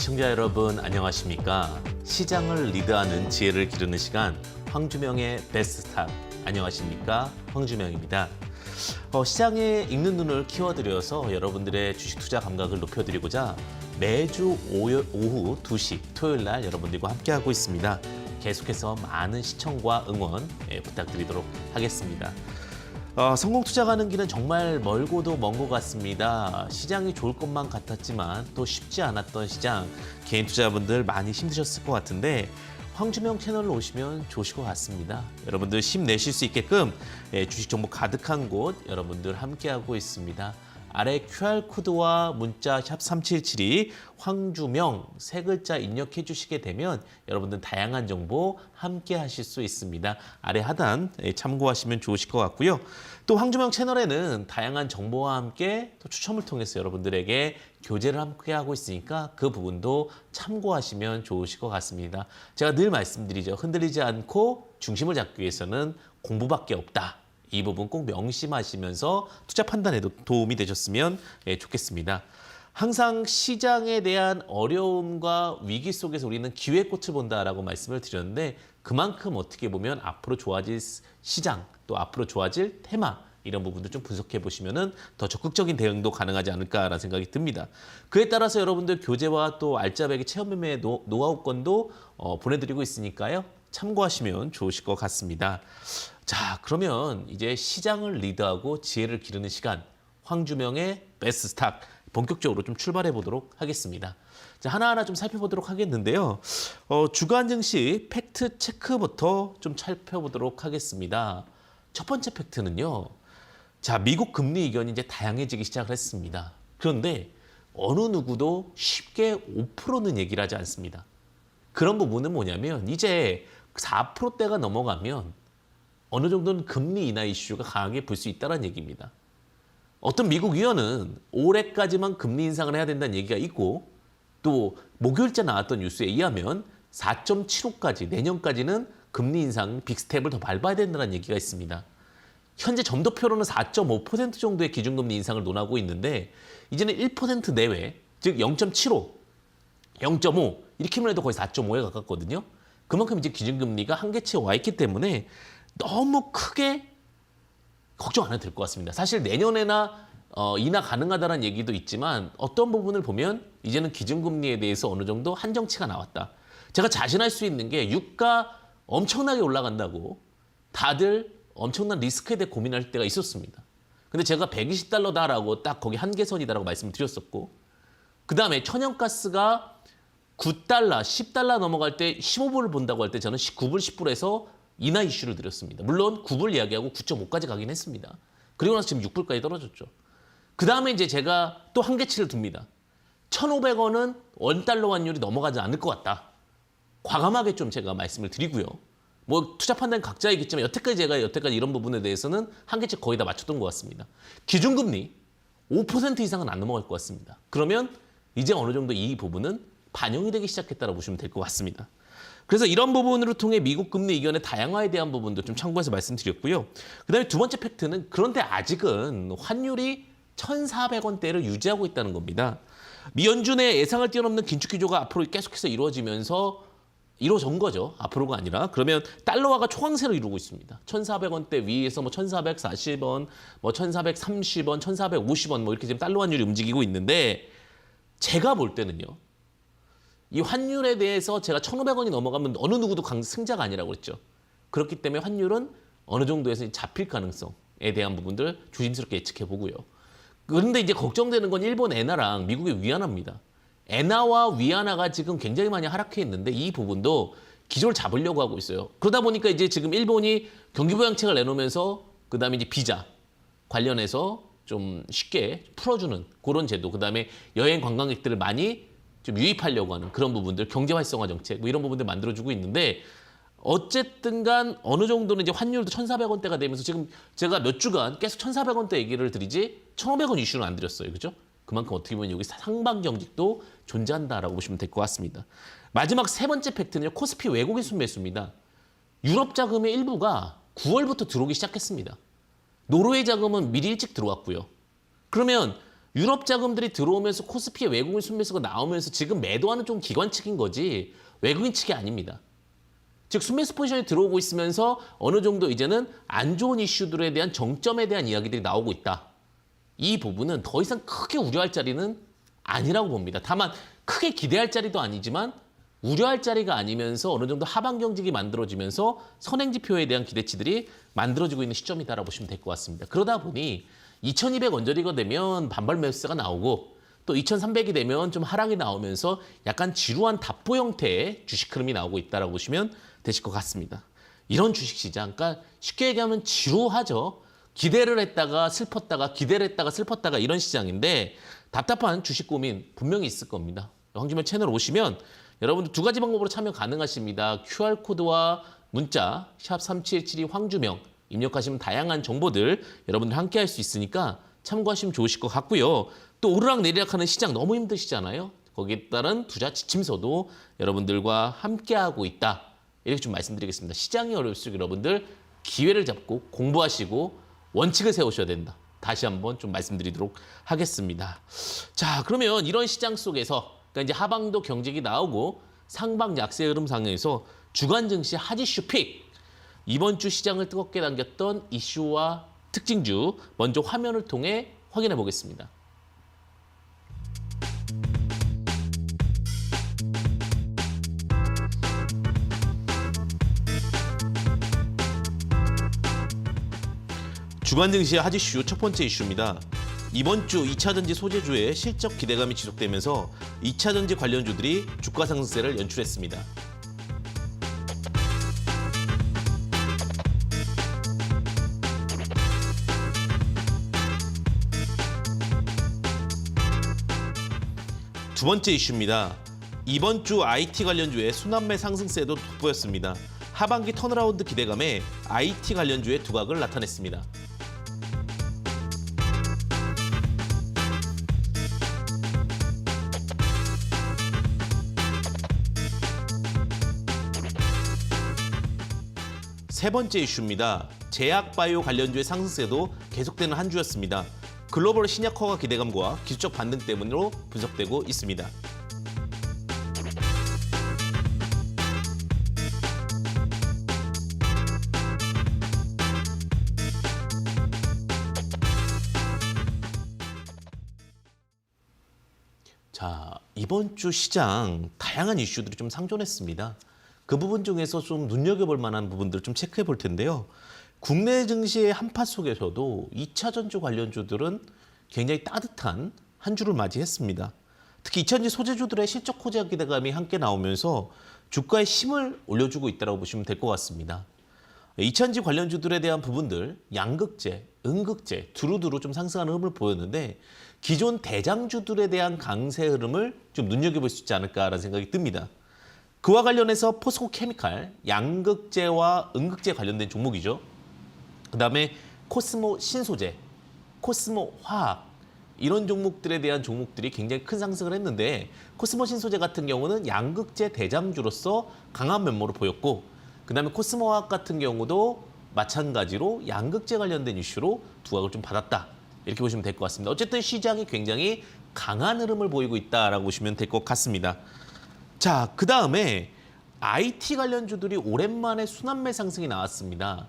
시청자 여러분 안녕하십니까? 시장을 리드하는 지혜를 기르는 시간 황주명의 베스트탑 안녕하십니까? 황주명입니다. 시장에 읽는 눈을 키워드려서 여러분들의 주식 투자 감각을 높여드리고자 매주 오후 2시 토요일 날 여러분들과 함께하고 있습니다. 계속해서 많은 시청과 응원 부탁드리도록 하겠습니다. 성공 투자가는 길은 정말 멀고도 먼 것 같습니다. 시장이 좋을 것만 같았지만 또 쉽지 않았던 시장, 개인 투자분들 많이 힘드셨을 것 같은데 황주명 채널로 오시면 좋으실 것 같습니다. 여러분들 힘내실 수 있게끔 주식 정보 가득한 곳 여러분들 함께하고 있습니다. 아래 QR코드와 문자 샵 3772 황주명 세 글자 입력해 주시게 되면 여러분들 다양한 정보 함께 하실 수 있습니다. 아래 하단 참고하시면 좋으실 것 같고요. 또 황주명 채널에는 다양한 정보와 함께 또 추첨을 통해서 여러분들에게 교재를 함께 하고 있으니까 그 부분도 참고하시면 좋으실 것 같습니다. 제가 늘 말씀드리죠. 흔들리지 않고 중심을 잡기 위해서는 공부밖에 없다. 이 부분 꼭 명심하시면서 투자 판단에도 도움이 되셨으면 좋겠습니다. 항상 시장에 대한 어려움과 위기 속에서 우리는 기회의 꽃을 본다라고 말씀을 드렸는데 그만큼 어떻게 보면 앞으로 좋아질 시장 또 앞으로 좋아질 테마 이런 부분도 좀 분석해 보시면은 더 적극적인 대응도 가능하지 않을까라는 생각이 듭니다. 그에 따라서 여러분들 교재와 또 알짜배기 체험 매매 노하우권도 보내드리고 있으니까요. 참고하시면 좋으실 것 같습니다. 자, 그러면 이제 시장을 리드하고 지혜를 기르는 시간 황주명의 베스트 스탁 본격적으로 좀 출발해 보도록 하겠습니다. 자, 하나하나 좀 살펴보도록 하겠는데요. 주간 증시 팩트 체크부터 좀 살펴보도록 하겠습니다. 첫 번째 팩트는요. 자, 미국 금리 이견이 이제 다양해지기 시작을 했습니다. 그런데 어느 누구도 쉽게 5%는 얘기를 하지 않습니다. 그런 부분은 뭐냐면 이제 4%대가 넘어가면 어느 정도는 금리 인하 이슈가 강하게 불 수 있다는 얘기입니다. 어떤 미국 위원은 올해까지만 금리 인상을 해야 된다는 얘기가 있고 또 목요일째 나왔던 뉴스에 의하면 4.75까지 내년까지는 금리 인상 빅스텝을 더 밟아야 된다는 얘기가 있습니다. 현재 점도표로는 4.5% 정도의 기준금리 인상을 논하고 있는데 이제는 1% 내외, 즉 0.75, 0.5 이렇게만 해도 거의 4.5에 가깝거든요. 그만큼 이제 기준금리가 한계치에 와 있기 때문에 너무 크게 걱정 안 해도 될 것 같습니다. 사실 내년에나 인하 가능하다는 얘기도 있지만 어떤 부분을 보면 이제는 기준금리에 대해서 어느 정도 한정치가 나왔다. 제가 자신할 수 있는 게 유가 엄청나게 올라간다고 다들 엄청난 리스크에 대해 고민할 때가 있었습니다. 근데 제가 120달러다라고 딱 거기 한계선이다라고 말씀을 드렸었고 그 다음에 천연가스가 9달러, 10달러 넘어갈 때 15불을 본다고 할 때 저는 9불, 10불에서 인하 이슈를 드렸습니다. 물론 9불 이야기하고 9.5까지 가긴 했습니다. 그리고 나서 지금 6불까지 떨어졌죠. 그 다음에 이제 제가 또 한계치를 둡니다. 1,500원은 원달러 환율이 넘어가지 않을 것 같다. 과감하게 좀 제가 말씀을 드리고요. 뭐 투자 판단 각자이겠지만 여태까지 이런 부분에 대해서는 한계치 거의 다 맞췄던 것 같습니다. 기준금리 5% 이상은 안 넘어갈 것 같습니다. 그러면 이제 어느 정도 이 부분은 반영이 되기 시작했다고 보시면 될 것 같습니다. 그래서 이런 부분으로 통해 미국 금리 이견의 다양화에 대한 부분도 좀 참고해서 말씀드렸고요. 그다음에 두 번째 팩트는 그런데 아직은 환율이 1,400원대를 유지하고 있다는 겁니다. 미 연준의 예상을 뛰어넘는 긴축 기조가 앞으로 계속해서 이루어진 거죠. 앞으로가 아니라. 그러면 달러화가 초강세를 이루고 있습니다. 1,400원대 위에서 뭐 1,440원, 뭐 1,430원, 1,450원 뭐 이렇게 지금 달러 환율이 움직이고 있는데 제가 볼 때는요. 이 환율에 대해서 제가 1,500원이 넘어가면 어느 누구도 승자가 아니라고 그랬죠. 그렇기 때문에 환율은 어느 정도에서 잡힐 가능성에 대한 부분들 조심스럽게 예측해 보고요. 그런데 이제 걱정되는 건 일본 엔화랑 미국의 위안화입니다. 엔화와 위안화가 지금 굉장히 많이 하락해 있는데 이 부분도 기조를 잡으려고 하고 있어요. 그러다 보니까 이제 지금 일본이 경기부양책을 내놓으면서 그다음에 이제 비자 관련해서 좀 쉽게 풀어주는 그런 제도, 그다음에 여행 관광객들을 많이 좀 유입하려고 하는 그런 부분들, 경제 활성화 정책 뭐 이런 부분들 만들어주고 있는데 어쨌든 간 어느 정도는 이제 환율도 1,400원대가 되면서 지금 제가 몇 주간 계속 1,400원대 얘기를 드리지 1,500원 이슈는 안 드렸어요. 그죠? 그만큼 어떻게 보면 여기 상방 경직도 존재한다라고 보시면 될 것 같습니다. 마지막 세 번째 팩트는요. 코스피 외국인 순매수입니다. 유럽 자금의 일부가 9월부터 들어오기 시작했습니다. 노르웨이 자금은 미리 일찍 들어왔고요. 그러면 유럽 자금들이 들어오면서 코스피에 외국인 순매수가 나오면서 지금 매도하는 좀 기관 측인 거지 외국인 측이 아닙니다. 즉 순매수 포지션이 들어오고 있으면서 어느 정도 이제는 안 좋은 이슈들에 대한 정점에 대한 이야기들이 나오고 있다. 이 부분은 더 이상 크게 우려할 자리는 아니라고 봅니다. 다만 크게 기대할 자리도 아니지만 우려할 자리가 아니면서 어느 정도 하방 경직이 만들어지면서 선행지표에 대한 기대치들이 만들어지고 있는 시점이다라고 보시면 될 것 같습니다. 그러다 보니 2200 언저리가 되면 반발 매수세가 나오고 또 2300이 되면 좀 하락이 나오면서 약간 지루한 답보 형태의 주식 흐름이 나오고 있다라고 보시면 되실 것 같습니다. 이런 주식시장, 그러니까 쉽게 얘기하면 지루하죠. 기대를 했다가 슬펐다가 기대를 했다가 슬펐다가 이런 시장인데 답답한 주식 고민 분명히 있을 겁니다. 황주명 채널 오시면 여러분들 두 가지 방법으로 참여 가능하십니다. QR코드와 문자 샵 3772 황주명 입력하시면 다양한 정보들 여러분들 함께 할 수 있으니까 참고하시면 좋으실 것 같고요. 또 오르락 내리락 하는 시장 너무 힘드시잖아요. 거기에 따른 투자 지침서도 여러분들과 함께하고 있다. 이렇게 좀 말씀드리겠습니다. 시장이 어려울수록 여러분들 기회를 잡고 공부하시고 원칙을 세우셔야 된다. 다시 한번 좀 말씀드리도록 하겠습니다. 자, 그러면 이런 시장 속에서 그러니까 이제 하방도 경직이 나오고 상방 약세 흐름 상황에서 주간 증시 핫 이슈 픽 이번 주 시장을 뜨겁게 당겼던 이슈와 특징주 먼저 화면을 통해 확인해 보겠습니다. 주간 증시의 핫 이슈 첫 번째 이슈입니다. 이번 주 2차전지 소재주의 실적 기대감이 지속되면서 2차전지 관련주들이 주가 상승세를 연출했습니다. 두 번째 이슈입니다. 이번 주 IT 관련주의 순환매 상승세도 돋보였습니다. 하반기 턴어라운드 기대감에 IT 관련주의 두각을 나타냈습니다. 세 번째 이슈입니다. 제약바이오 관련주의 상승세도 계속되는 한 주였습니다. 글로벌 신약 허가 기대감과 기술적 반등 때문으로 분석되고 있습니다. 자, 이번 주 시장 다양한 이슈들이 좀 상존했습니다. 그 부분 중에서 좀 눈여겨볼 만한 부분들 좀 체크해 볼 텐데요. 국내 증시의 한파 속에서도 2차 전지 관련주들은 굉장히 따뜻한 한 주를 맞이했습니다. 특히 2차전지 소재주들의 실적 호재 기대감이 함께 나오면서 주가에 힘을 올려주고 있다고 보시면 될 것 같습니다. 2차전지 관련주들에 대한 부분들, 양극재, 음극재 두루두루 좀 상승하는 흐름을 보였는데 기존 대장주들에 대한 강세 흐름을 좀 눈여겨볼 수 있지 않을까라는 생각이 듭니다. 그와 관련해서 포스코 케미칼, 양극재와 음극재 관련된 종목이죠. 그다음에 코스모 신소재, 코스모 화학 이런 종목들에 대한 종목들이 굉장히 큰 상승을 했는데 코스모 신소재 같은 경우는 양극재 대장주로서 강한 면모를 보였고 그다음에 코스모 화학 같은 경우도 마찬가지로 양극재 관련된 이슈로 두각을 좀 받았다. 이렇게 보시면 될 것 같습니다. 어쨌든 시장이 굉장히 강한 흐름을 보이고 있다라고 보시면 될 것 같습니다. 자, 그다음에 IT 관련주들이 오랜만에 순환매 상승이 나왔습니다.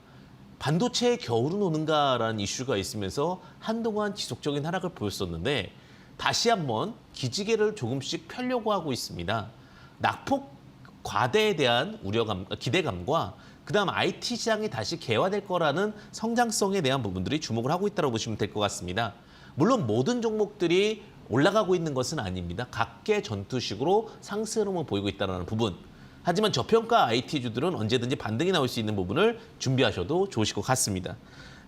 반도체의 겨울은 오는가라는 이슈가 있으면서 한동안 지속적인 하락을 보였었는데 다시 한번 기지개를 조금씩 펴려고 하고 있습니다. 낙폭 과대에 대한 기대감과 그다음 IT 시장이 다시 개화될 거라는 성장성에 대한 부분들이 주목을 하고 있다고 보시면 될 것 같습니다. 물론 모든 종목들이 올라가고 있는 것은 아닙니다. 각계 전투식으로 상승 흐름을 보이고 있다는 부분. 하지만 저평가 IT주들은 언제든지 반등이 나올 수 있는 부분을 준비하셔도 좋으실 것 같습니다.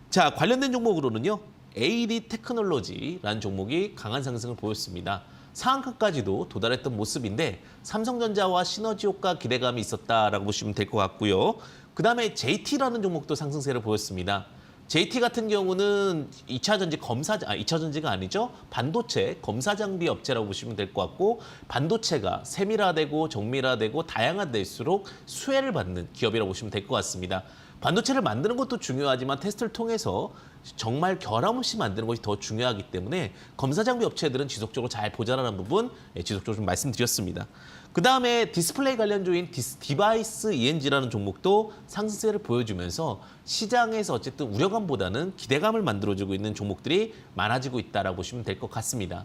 자, 관련된 종목으로는요. AD 테크놀로지라는 종목이 강한 상승을 보였습니다. 상한가까지도 도달했던 모습인데 삼성전자와 시너지 효과 기대감이 있었다라고 보시면 될 것 같고요. 그다음에 JT라는 종목도 상승세를 보였습니다. JT 같은 경우는 2차전지가 아니죠. 반도체 검사 장비 업체라고 보시면 될 것 같고 반도체가 세밀화되고 정밀화되고 다양화될수록 수혜를 받는 기업이라고 보시면 될 것 같습니다. 반도체를 만드는 것도 중요하지만 테스트를 통해서 정말 결함 없이 만드는 것이 더 중요하기 때문에 검사 장비 업체들은 지속적으로 잘 보자라는 부분 지속적으로 좀 말씀드렸습니다. 그다음에 디스플레이 관련주인 디바이스 ENG라는 종목도 상승세를 보여주면서 시장에서 어쨌든 우려감보다는 기대감을 만들어주고 있는 종목들이 많아지고 있다라고 보시면 될 것 같습니다.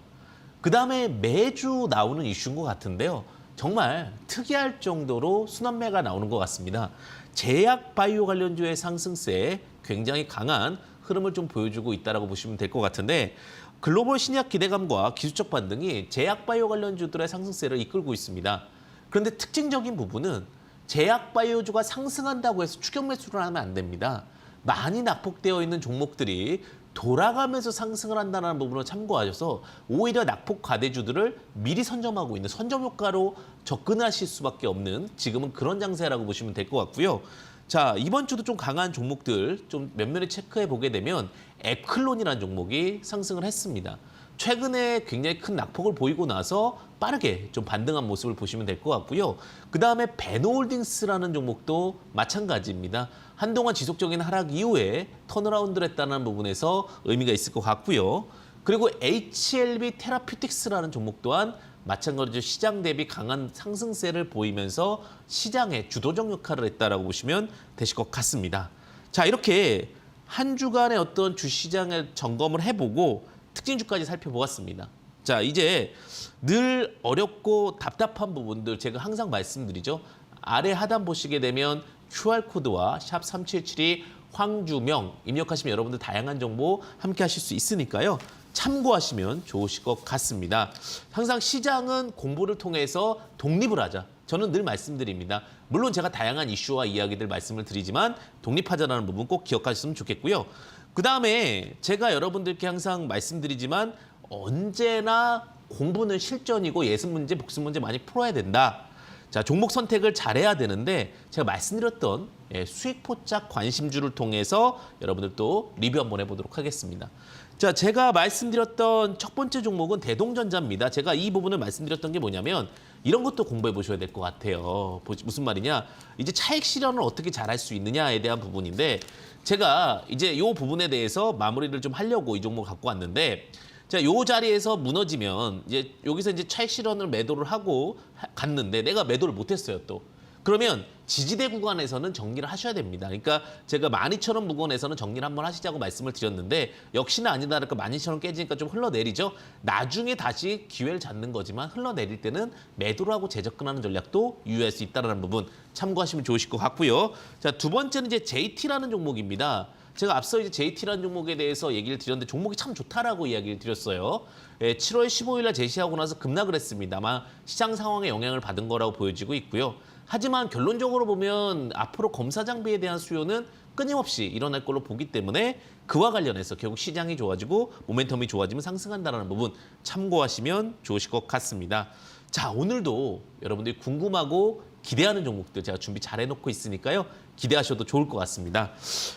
그다음에 매주 나오는 이슈인 것 같은데요. 정말 특이할 정도로 순환매가 나오는 것 같습니다. 제약 바이오 관련주의 상승세에 굉장히 강한 흐름을 좀 보여주고 있다고 보시면 될 것 같은데 글로벌 신약 기대감과 기술적 반등이 제약 바이오 관련주들의 상승세를 이끌고 있습니다. 그런데 특징적인 부분은 제약 바이오주가 상승한다고 해서 추격 매수를 하면 안 됩니다. 많이 낙폭되어 있는 종목들이 돌아가면서 상승을 한다는 부분을 참고하셔서 오히려 낙폭 과대주들을 미리 선점하고 있는 선점 효과로 접근하실 수밖에 없는 지금은 그런 장세라고 보시면 될 것 같고요. 자, 이번 주도 좀 강한 종목들 좀 면밀히 체크해 보게 되면 에클론이라는 종목이 상승을 했습니다. 최근에 굉장히 큰 낙폭을 보이고 나서 빠르게 좀 반등한 모습을 보시면 될 것 같고요. 그다음에 베노홀딩스라는 종목도 마찬가지입니다. 한동안 지속적인 하락 이후에 턴어라운드를 했다는 부분에서 의미가 있을 것 같고요. 그리고 HLB 테라퓨틱스라는 종목 또한 마찬가지로 시장 대비 강한 상승세를 보이면서 시장의 주도적 역할을 했다라고 보시면 되실 것 같습니다. 자, 이렇게 한 주간의 어떤 주시장을 점검을 해보고 특징주까지 살펴보았습니다. 자, 이제 늘 어렵고 답답한 부분들 제가 항상 말씀드리죠. 아래 하단 보시게 되면 QR코드와 샵 3772 황주명 입력하시면 여러분들 다양한 정보 함께 하실 수 있으니까요. 참고하시면 좋으실 것 같습니다. 항상 시장은 공부를 통해서 독립을 하자. 저는 늘 말씀드립니다. 물론 제가 다양한 이슈와 이야기들 말씀을 드리지만 독립하자라는 부분 꼭 기억하셨으면 좋겠고요. 그다음에 제가 여러분들께 항상 말씀드리지만 언제나 공부는 실전이고 예습 문제, 복습 문제 많이 풀어야 된다. 자, 종목 선택을 잘해야 되는데 제가 말씀드렸던 수익 포착 관심주를 통해서 여러분들도 리뷰 한번 해보도록 하겠습니다. 자, 제가 말씀드렸던 첫 번째 종목은 대동전자입니다. 제가 이 부분을 말씀드렸던 게 뭐냐면 이런 것도 공부해 보셔야 될 것 같아요. 무슨 말이냐? 이제 차익 실현을 어떻게 잘할 수 있느냐에 대한 부분인데 제가 이제 이 부분에 대해서 마무리를 좀 하려고 이 종목을 갖고 왔는데 자, 요 자리에서 무너지면 이제 여기서 이제 차익 실현을 매도를 하고 갔는데 내가 매도를 못했어요 또. 그러면 지지대 구간에서는 정리를 하셔야 됩니다. 그러니까 제가 12,000원 부근에서는 정리를 한번 하시자고 말씀을 드렸는데 역시나 아니다 그러니까 12,000원 깨지니까 좀 흘러내리죠. 나중에 다시 기회를 잡는 거지만 흘러내릴 때는 매도를 하고 재접근하는 전략도 유의할 수 있다는 부분 참고하시면 좋으실 것 같고요. 자, 두 번째는 이제 JT라는 종목입니다. 제가 앞서 이제 JT라는 종목에 대해서 얘기를 드렸는데 종목이 참 좋다라고 이야기를 드렸어요. 7월 15일 날 제시하고 나서 급락을 했습니다. 아마 시장 상황에 영향을 받은 거라고 보여지고 있고요. 하지만 결론적으로 보면 앞으로 검사 장비에 대한 수요는 끊임없이 일어날 걸로 보기 때문에 그와 관련해서 결국 시장이 좋아지고 모멘텀이 좋아지면 상승한다는 부분 참고하시면 좋으실 것 같습니다. 자, 오늘도 여러분들이 궁금하고 기대하는 종목들 제가 준비 잘 해놓고 있으니까요. 기대하셔도 좋을 것 같습니다.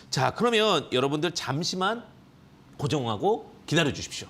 자, 그러면 여러분들 잠시만 고정하고 기다려 주십시오.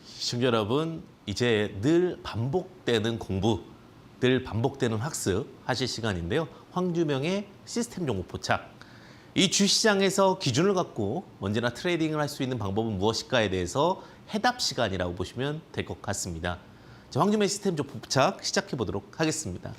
시청자 여러분, 이제 늘 반복되는 공부, 늘 반복되는 학습 하실 시간인데요. 황주명의 시스템 종목 포착. 이 주시장에서 기준을 갖고 언제나 트레이딩을 할 수 있는 방법은 무엇일까에 대해서 해답 시간이라고 보시면 될 것 같습니다. 자, 황주명의 시스템 종포착 시작해 보도록 하겠습니다.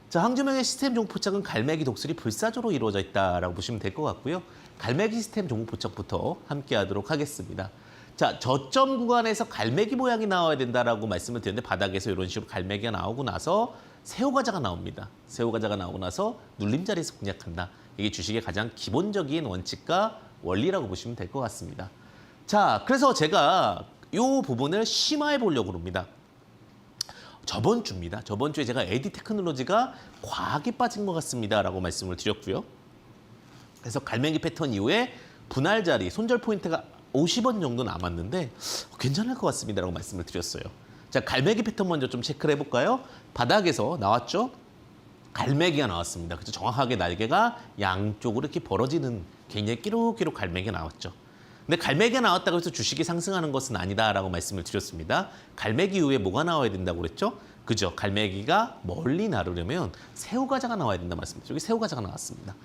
자, 황주명의 시스템 종포착은 갈매기 독수리 불사조로 이루어져 있다라고 보시면 될 것 같고요. 갈매기 시스템 종포착부터 함께 하도록 하겠습니다. 자, 저점 구간에서 갈매기 모양이 나와야 된다라고 말씀을 드렸는데 바닥에서 이런 식으로 갈매기가 나오고 나서 새우과자가 나옵니다. 새우과자가 나오고 나서 눌림자리에서 공략한다. 이게 주식의 가장 기본적인 원칙과 원리라고 보시면 될 것 같습니다. 자, 그래서 제가 이 부분을 심화해 보려고 합니다. 저번 주입니다. 저번 주에 제가 에디 테크놀로지가 과하게 빠진 것 같습니다라고 말씀을 드렸고요. 그래서 갈매기 패턴 이후에 분할 자리, 손절 포인트가 50원 정도 남았는데 괜찮을 것 같습니다라고 말씀을 드렸어요. 자, 갈매기 패턴 먼저 좀 체크를 해볼까요? 바닥에서 나왔죠? 갈매기가 나왔습니다. 그래서 정확하게 날개가 양쪽으로 이렇게 벌어지는 굉장히 끼룩끼룩 갈매기가 나왔죠. 근데 갈매기가 나왔다고 해서 주식이 상승하는 것은 아니다라고 말씀을 드렸습니다. 갈매기 이후에 뭐가 나와야 된다고 그랬죠? 그죠? 갈매기가 멀리 나르려면 새우과자가 나와야 된다 말씀드렸죠. 여기 새우과자가 나왔습니다.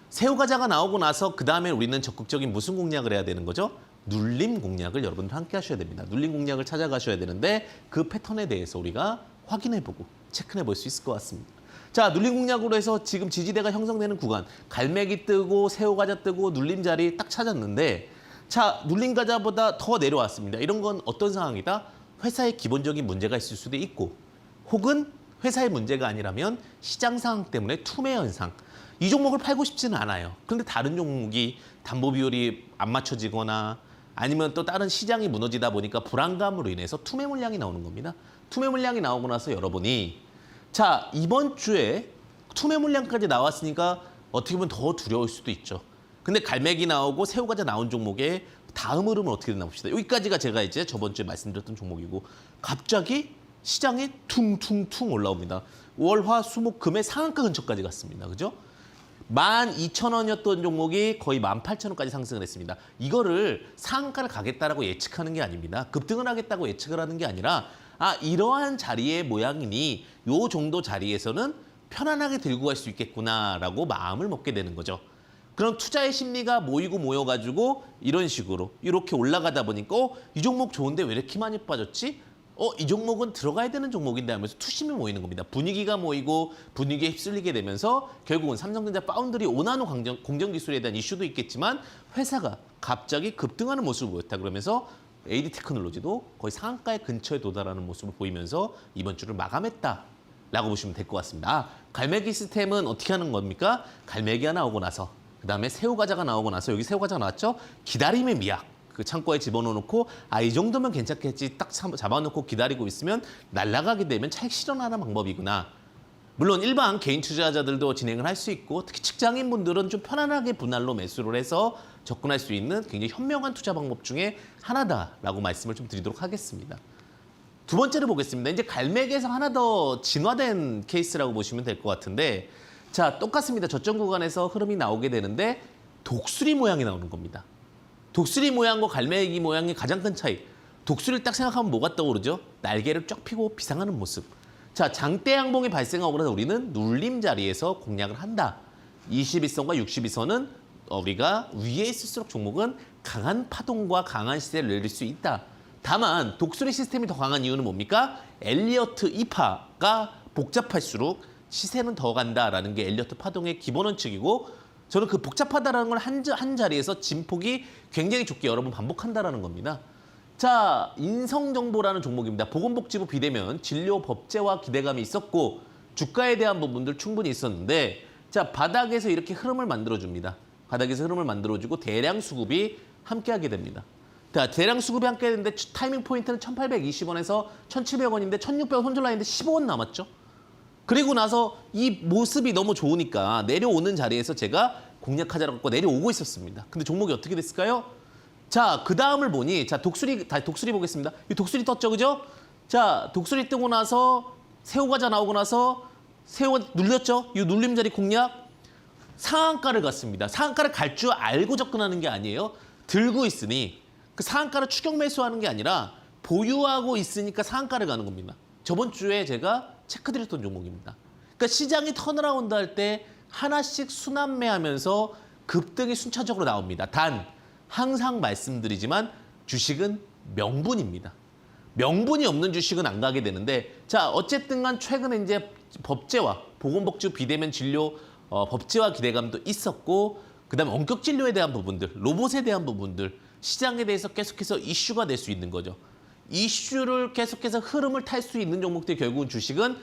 새우과자가 나오고 나서 그 다음에 우리는 적극적인 무슨 공략을 해야 되는 거죠? 눌림 공략을 여러분들 함께 하셔야 됩니다. 눌림 공략을 찾아가셔야 되는데 그 패턴에 대해서 우리가 확인해보고 체크해볼 수 있을 것 같습니다. 자, 눌림 공략으로 해서 지금 지지대가 형성되는 구간, 갈매기 뜨고 새우과자 뜨고 눌림 자리 딱 찾았는데 자, 눌림 과자보다 더 내려왔습니다. 이런 건 어떤 상황이다? 회사의 기본적인 문제가 있을 수도 있고 혹은 회사의 문제가 아니라면 시장 상황 때문에 투매 현상. 이 종목을 팔고 싶지는 않아요. 그런데 다른 종목이 담보 비율이 안 맞춰지거나 아니면 또 다른 시장이 무너지다 보니까 불안감으로 인해서 투매 물량이 나오는 겁니다. 투매 물량이 나오고 나서 여러분이 자, 이번 주에 투매 물량까지 나왔으니까 어떻게 보면 더 두려울 수도 있죠. 근데 갈매기 나오고 새우과자 나온 종목의 다음 흐름은 어떻게 되나 봅시다. 여기까지가 제가 이제 저번 주에 말씀드렸던 종목이고 갑자기 시장이 퉁퉁퉁 올라옵니다. 월, 화, 수, 목, 금의 상한가 근처까지 갔습니다. 그죠? 12,000원이었던 종목이 거의 18,000원까지 상승을 했습니다. 이거를 상한가를 가겠다라고 예측하는 게 아닙니다. 급등을 하겠다고 예측을 하는 게 아니라 이러한 자리의 모양이니 요 정도 자리에서는 편안하게 들고 갈 수 있겠구나라고 마음을 먹게 되는 거죠. 그럼 투자의 심리가 모이고 모여가지고 이런 식으로 이렇게 올라가다 보니까 이 종목 좋은데 왜 이렇게 많이 빠졌지? 이 종목은 들어가야 되는 종목인데 하면서 투심이 모이는 겁니다. 분위기가 모이고 분위기에 휩쓸리게 되면서 결국은 삼성전자 파운드리 5나노 공정기술에 대한 이슈도 있겠지만 회사가 갑자기 급등하는 모습을 보였다. 그러면서 AD 테크놀로지도 거의 상한가의 근처에 도달하는 모습을 보이면서 이번 주를 마감했다라고 보시면 될 것 같습니다. 갈매기 시스템은 어떻게 하는 겁니까? 갈매기가 나오고 나서 그다음에 새우과자가 나오고 나서 여기 새우과자가 나왔죠? 기다림의 미학. 그 창고에 집어넣고 이 정도면 괜찮겠지 딱 잡아놓고 기다리고 있으면 날아가게 되면 차익 실현하는 방법이구나. 물론 일반 개인 투자자들도 진행을 할 수 있고 특히 직장인분들은 좀 편안하게 분할로 매수를 해서 접근할 수 있는 굉장히 현명한 투자 방법 중에 하나다라고 말씀을 좀 드리도록 하겠습니다. 두 번째로 보겠습니다. 이제 갈매기에서 하나 더 진화된 케이스라고 보시면 될 것 같은데 자, 똑같습니다. 저점 구간에서 흐름이 나오게 되는데 독수리 모양이 나오는 겁니다. 독수리 모양과 갈매기 모양의 가장 큰 차이. 독수리를 딱 생각하면 뭐가 떠오르죠? 날개를 쫙 펴고 비상하는 모습. 자, 장대 양봉이 발생하고 나서 우리는 눌림 자리에서 공략을 한다. 21선과 62선은 우리가 위에 있을수록 종목은 강한 파동과 강한 시세를 내릴 수 있다. 다만 독수리 시스템이 더 강한 이유는 뭡니까? 엘리어트 이파가 복잡할수록 시세는 더 간다라는 게 엘리어트 파동의 기본 원칙이고 저는 그 복잡하다라는 걸 한 자리에서 진폭이 굉장히 좋게 여러 번 반복한다라는 겁니다. 자, 인성정보라는 종목입니다. 보건복지부 비대면 진료 법제화 기대감이 있었고 주가에 대한 부분들 충분히 있었는데 자, 바닥에서 이렇게 흐름을 만들어줍니다. 바닥에서 흐름을 만들어주고 대량 수급이 함께하게 됩니다. 자, 대량 수급이 함께했는데 타이밍 포인트는 1,820원에서 1,700원인데 1,600원 손절 라인인데 15원 남았죠. 그리고 나서 이 모습이 너무 좋으니까 내려오는 자리에서 제가 공략하자라고 내려오고 있었습니다. 근데 종목이 어떻게 됐을까요? 자, 그 다음을 보니 자, 독수리 보겠습니다. 이 독수리 떴죠, 그죠? 자, 독수리 뜨고 나서 새우과자 나오고 나서 새우가 눌렸죠? 이 눌림 자리 공략 상한가를 갔습니다. 상한가를 갈 줄 알고 접근하는 게 아니에요. 들고 있으니 그 상한가를 추격 매수하는 게 아니라 보유하고 있으니까 상한가를 가는 겁니다. 저번 주에 제가 체크드렸던 종목입니다. 그러니까 시장이 턴어라운드 할 때 하나씩 순환매하면서 급등이 순차적으로 나옵니다. 단 항상 말씀드리지만 주식은 명분입니다. 명분이 없는 주식은 안 가게 되는데 자 어쨌든 간 최근에 이제 법제화, 보건복지부 비대면 진료 법제화 기대감도 있었고 그다음에 원격 진료에 대한 부분들, 로봇에 대한 부분들 시장에 대해서 계속해서 이슈가 될 수 있는 거죠. 이슈를 계속해서 흐름을 탈 수 있는 종목들이 결국은 주식은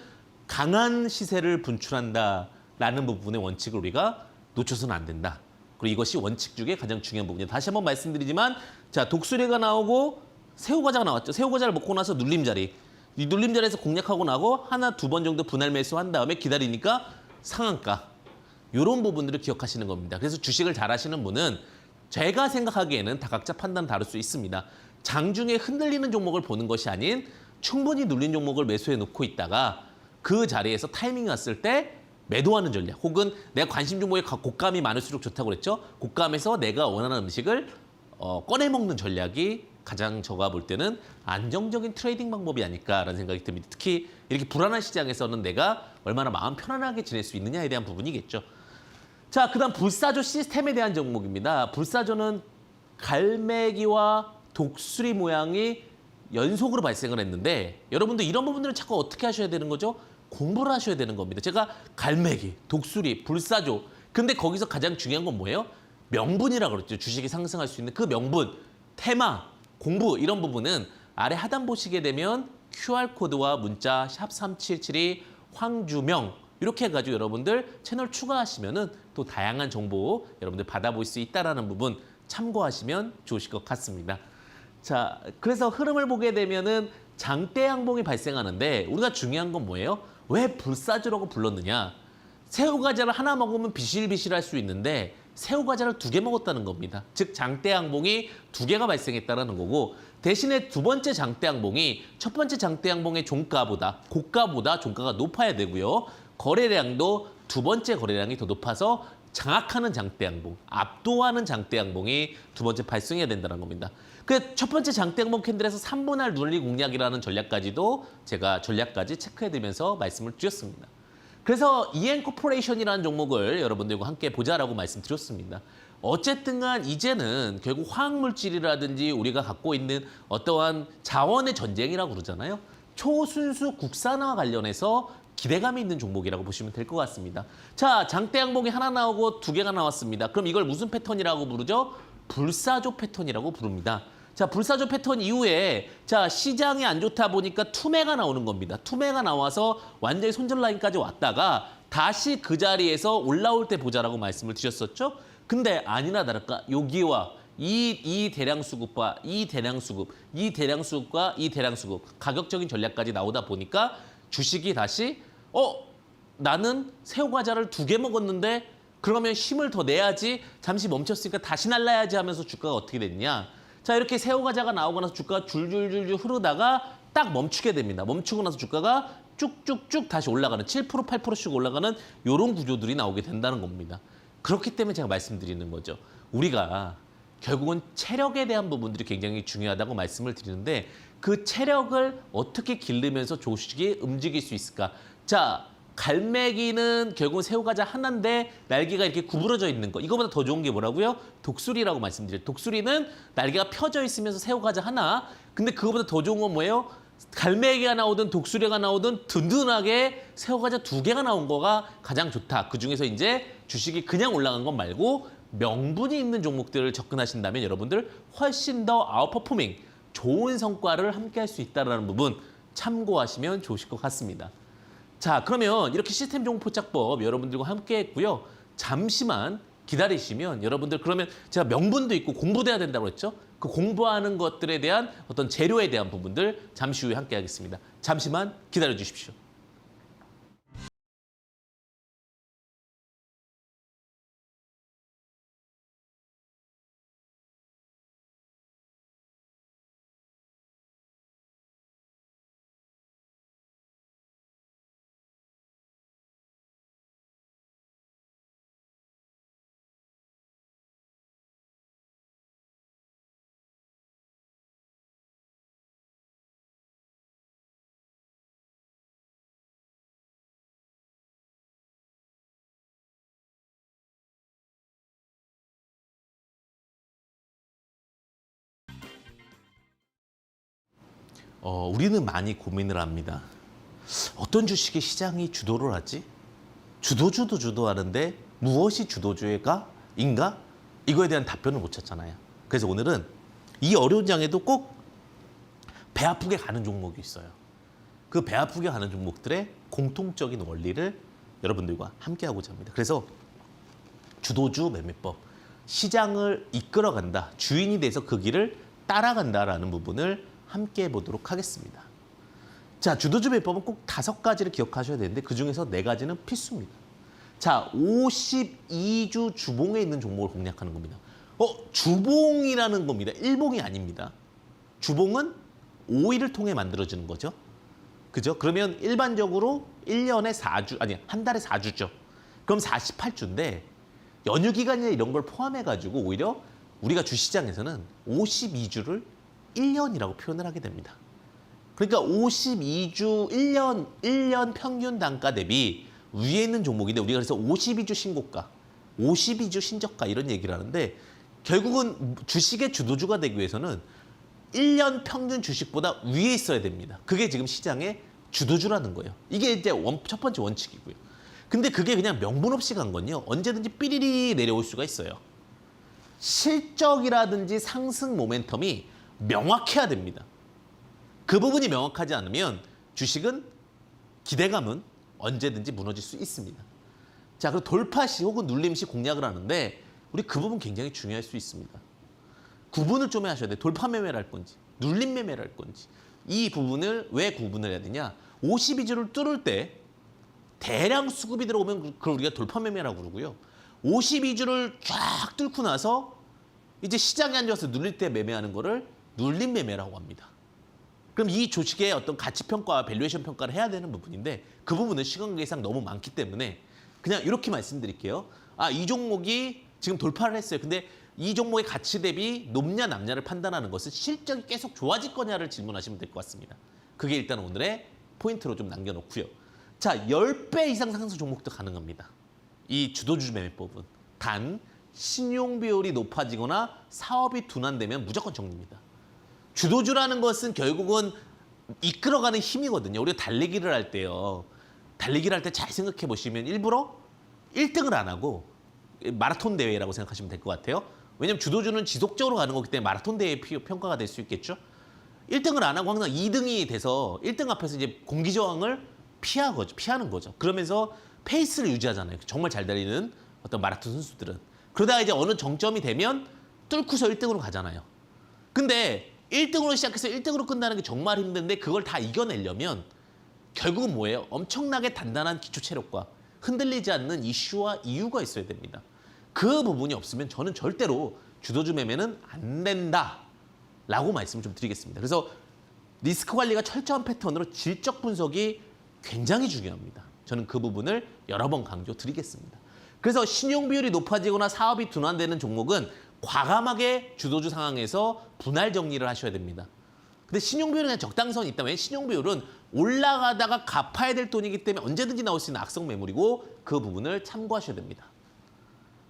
강한 시세를 분출한다라는 부분의 원칙을 우리가 놓쳐서는 안 된다. 그리고 이것이 원칙 중에 가장 중요한 부분이에요. 다시 한번 말씀드리지만 자 독수리가 나오고 새우과자가 나왔죠. 새우과자를 먹고 나서 눌림자리. 이 눌림자리에서 공략하고 나고 하나, 두 번 정도 분할 매수한 다음에 기다리니까 상한가. 이런 부분들을 기억하시는 겁니다. 그래서 주식을 잘 하시는 분은 제가 생각하기에는 다 각자 판단 다를 수 있습니다. 장중에 흔들리는 종목을 보는 것이 아닌 충분히 눌린 종목을 매수해 놓고 있다가 그 자리에서 타이밍이 왔을 때 매도하는 전략 혹은 내가 관심 종목에 곶감이 많을수록 좋다고 그랬죠. 곶감에서 내가 원하는 음식을 꺼내 먹는 전략이 가장 제가 볼 때는 안정적인 트레이딩 방법이 아닐까라는 생각이 듭니다. 특히 이렇게 불안한 시장에서는 내가 얼마나 마음 편안하게 지낼 수 있느냐에 대한 부분이겠죠. 자, 그다음 불사조 시스템에 대한 종목입니다. 불사조는 갈매기와 독수리 모양이 연속으로 발생을 했는데 여러분들 이런 부분들은 자꾸 어떻게 하셔야 되는 거죠? 공부를 하셔야 되는 겁니다. 제가 갈매기, 독수리, 불사조. 근데 거기서 가장 중요한 건 뭐예요? 명분이라고 그랬죠. 주식이 상승할 수 있는 그 명분, 테마, 공부 이런 부분은 아래 하단 보시게 되면 QR코드와 문자 샵3772 황주명 이렇게 해가지고 여러분들 채널 추가하시면은 또 다양한 정보 여러분들 받아볼 수 있다라는 부분 참고하시면 좋으실 것 같습니다. 자, 그래서 흐름을 보게 되면은 장대 양봉이 발생하는데 우리가 중요한 건 뭐예요? 왜 불사조라고 불렀느냐? 새우과자를 하나 먹으면 비실비실할 수 있는데 새우과자를 2개 먹었다는 겁니다. 즉 장대 양봉이 2개가 발생했다는 거고 대신에 두 번째 장대 양봉이 첫 번째 장대 양봉의 종가보다 고가보다 종가가 높아야 되고요. 거래량도 두 번째 거래량이 더 높아서 장악하는 장대 양봉, 압도하는 장대 양봉이 두 번째 발생해야 된다는 겁니다. 그 첫 번째 장대 양봉 캔들에서 3분할 눌리 공략이라는 전략까지도 제가 전략까지 체크해드리면서 말씀을 드렸습니다. 그래서 EN코퍼레이션이라는 종목을 여러분들과 함께 보자라고 말씀드렸습니다. 어쨌든 간 이제는 결국 화학물질이라든지 우리가 갖고 있는 어떠한 자원의 전쟁이라고 그러잖아요. 초순수 국산화 관련해서 기대감이 있는 종목이라고 보시면 될 것 같습니다. 자, 장대 양봉이 하나 나오고 2개가 나왔습니다. 그럼 이걸 무슨 패턴이라고 부르죠? 불사조 패턴이라고 부릅니다. 자, 불사조 패턴 이후에 자 시장이 안 좋다 보니까 투매가 나오는 겁니다. 투매가 나와서 완전히 손절 라인까지 왔다가 다시 그 자리에서 올라올 때 보자라고 말씀을 드렸었죠. 근데 아니나 다를까 여기와 이 대량 수급과 이 대량 수급, 이 대량 수급과 이 대량 수급 가격적인 전략까지 나오다 보니까 주식이 다시 나는 새우과자를 2개 먹었는데 그러면 힘을 더 내야지 잠시 멈췄으니까 다시 날라야지 하면서 주가가 어떻게 됐냐. 자 이렇게 새우과자가 나오고 나서 주가가 줄줄줄줄 흐르다가 딱 멈추게 됩니다. 멈추고 나서 주가가 쭉쭉쭉 다시 올라가는 7% 8%씩 올라가는 이런 구조들이 나오게 된다는 겁니다. 그렇기 때문에 제가 말씀드리는 거죠. 우리가 결국은 체력에 대한 부분들이 굉장히 중요하다고 말씀을 드리는데 그 체력을 어떻게 기르면서 조식이 움직일 수 있을까? 자, 갈매기는 결국은 새우과자 하나인데 날개가 이렇게 구부러져 있는 거. 이거보다 더 좋은 게 뭐라고요? 독수리라고 말씀드려요. 독수리는 날개가 펴져 있으면서 새우과자 하나. 근데 그거보다 더 좋은 건 뭐예요? 갈매기가 나오든 독수리가 나오든 든든하게 새우과자 2개가 나온 거가 가장 좋다. 그중에서 이제 주식이 그냥 올라간 건 말고 명분이 있는 종목들을 접근하신다면 여러분들 훨씬 더 아웃퍼포밍, 좋은 성과를 함께 할 수 있다는 부분 참고하시면 좋으실 것 같습니다. 자, 그러면 이렇게 시스템 종목 포착법 여러분들과 함께 했고요. 잠시만 기다리시면 여러분들 그러면 제가 명분도 있고 공부도 해야 된다고 했죠? 그 공부하는 것들에 대한 어떤 재료에 대한 부분들 잠시 후에 함께 하겠습니다. 잠시만 기다려 주십시오. 우리는 많이 고민을 합니다. 어떤 주식이 시장이 주도를 하지? 주도주도 주도하는데 무엇이 주도주가 인가? 이거에 대한 답변을 못 찾잖아요. 그래서 오늘은 이 어려운 장에도 꼭 배 아프게 가는 종목이 있어요. 그 배 아프게 가는 종목들의 공통적인 원리를 여러분들과 함께하고자 합니다. 그래서 주도주 매매법, 시장을 이끌어간다, 주인이 돼서 그 길을 따라간다라는 부분을 함께 해보도록 하겠습니다. 자, 주도주 매매법은 꼭 5가지를 기억하셔야 되는데 그중에서 4가지는 필수입니다. 자, 52주 주봉에 있는 종목을 공략하는 겁니다. 주봉이라는 겁니다. 일봉이 아닙니다. 주봉은 5일을 통해 만들어지는 거죠. 그죠? 그러면 일반적으로 1년에 4주, 아니, 한 달에 4주죠. 그럼 48주인데 연휴 기간이나 이런 걸 포함해가지고 오히려 우리가 주시장에서는 52주를 1년이라고 표현을 하게 됩니다. 그러니까 52주 1년 평균 단가 대비 위에 있는 종목인데 우리가 그래서 52주 신고가, 52주 신저가 이런 얘기를 하는데 결국은 주식의 주도주가 되기 위해서는 1년 평균 주식보다 위에 있어야 됩니다. 그게 지금 시장의 주도주라는 거예요. 이게 이제 첫 번째 원칙이고요. 근데 그게 그냥 명분 없이 간 건요. 언제든지 삐리리 내려올 수가 있어요. 실적이라든지 상승 모멘텀이 명확해야 됩니다. 그 부분이 명확하지 않으면 주식은 기대감은 언제든지 무너질 수 있습니다. 자, 그리고 돌파 시 혹은 눌림 시 공략을 하는데 우리 그 부분 굉장히 중요할 수 있습니다. 구분을 좀 하셔야 돼요. 돌파 매매를 할 건지 눌림 매매를 할 건지. 이 부분을 왜 구분을 해야 되냐. 52주를 뚫을 때 대량 수급이 들어오면 그걸 우리가 돌파 매매라고 그러고요. 52주를 쫙 뚫고 나서 이제 시장에 앉아서 눌릴 때 매매하는 거를 눌림 매매라고 합니다. 그럼 이 주식의 어떤 가치 평가와 밸류에이션 평가를 해야 되는 부분인데 그 부분은 시간 관계상 너무 많기 때문에 그냥 이렇게 말씀드릴게요. 이 종목이 지금 돌파를 했어요. 근데 이 종목의 가치 대비 높냐 낮냐를 판단하는 것은 실적이 계속 좋아질 거냐를 질문하시면 될 것 같습니다. 그게 일단 오늘의 포인트로 좀 남겨놓고요. 자, 10배 이상 상승 종목도 가능합니다. 이 주도주 매매법은. 단, 신용 비율이 높아지거나 사업이 둔환되면 무조건 정리입니다. 주도주라는 것은 결국은 이끌어가는 힘이거든요. 우리가 달리기를 할 때요. 달리기를 할 때 잘 생각해 보시면 일부러 1등을 안 하고 마라톤 대회라고 생각하시면 될 것 같아요. 왜냐하면 주도주는 지속적으로 가는 거기 때문에 마라톤 대회 평가가 될 수 있겠죠. 1등을 안 하고 항상 2등이 돼서 1등 앞에서 이제 공기 저항을 피하는 거죠. 그러면서 페이스를 유지하잖아요. 정말 잘 달리는 어떤 마라톤 선수들은. 그러다가 이제 어느 정점이 되면 뚫고서 1등으로 가잖아요. 근데 1등으로 시작해서 1등으로 끝나는 게 정말 힘든데 그걸 다 이겨내려면 결국은 뭐예요? 엄청나게 단단한 기초 체력과 흔들리지 않는 이슈와 이유가 있어야 됩니다. 그 부분이 없으면 저는 절대로 주도주 매매는 안 된다라고 말씀을 좀 드리겠습니다. 그래서 리스크 관리가 철저한 패턴으로 질적 분석이 굉장히 중요합니다. 저는 그 부분을 여러 번 강조드리겠습니다. 그래서 신용 비율이 높아지거나 사업이 둔환되는 종목은 과감하게 주도주 상황에서 분할 정리를 하셔야 됩니다. 근데 신용 비율은 그냥 적당선이 있다면 신용 비율은 올라가다가 갚아야 될 돈이기 때문에 언제든지 나올 수 있는 악성 매물이고 그 부분을 참고하셔야 됩니다.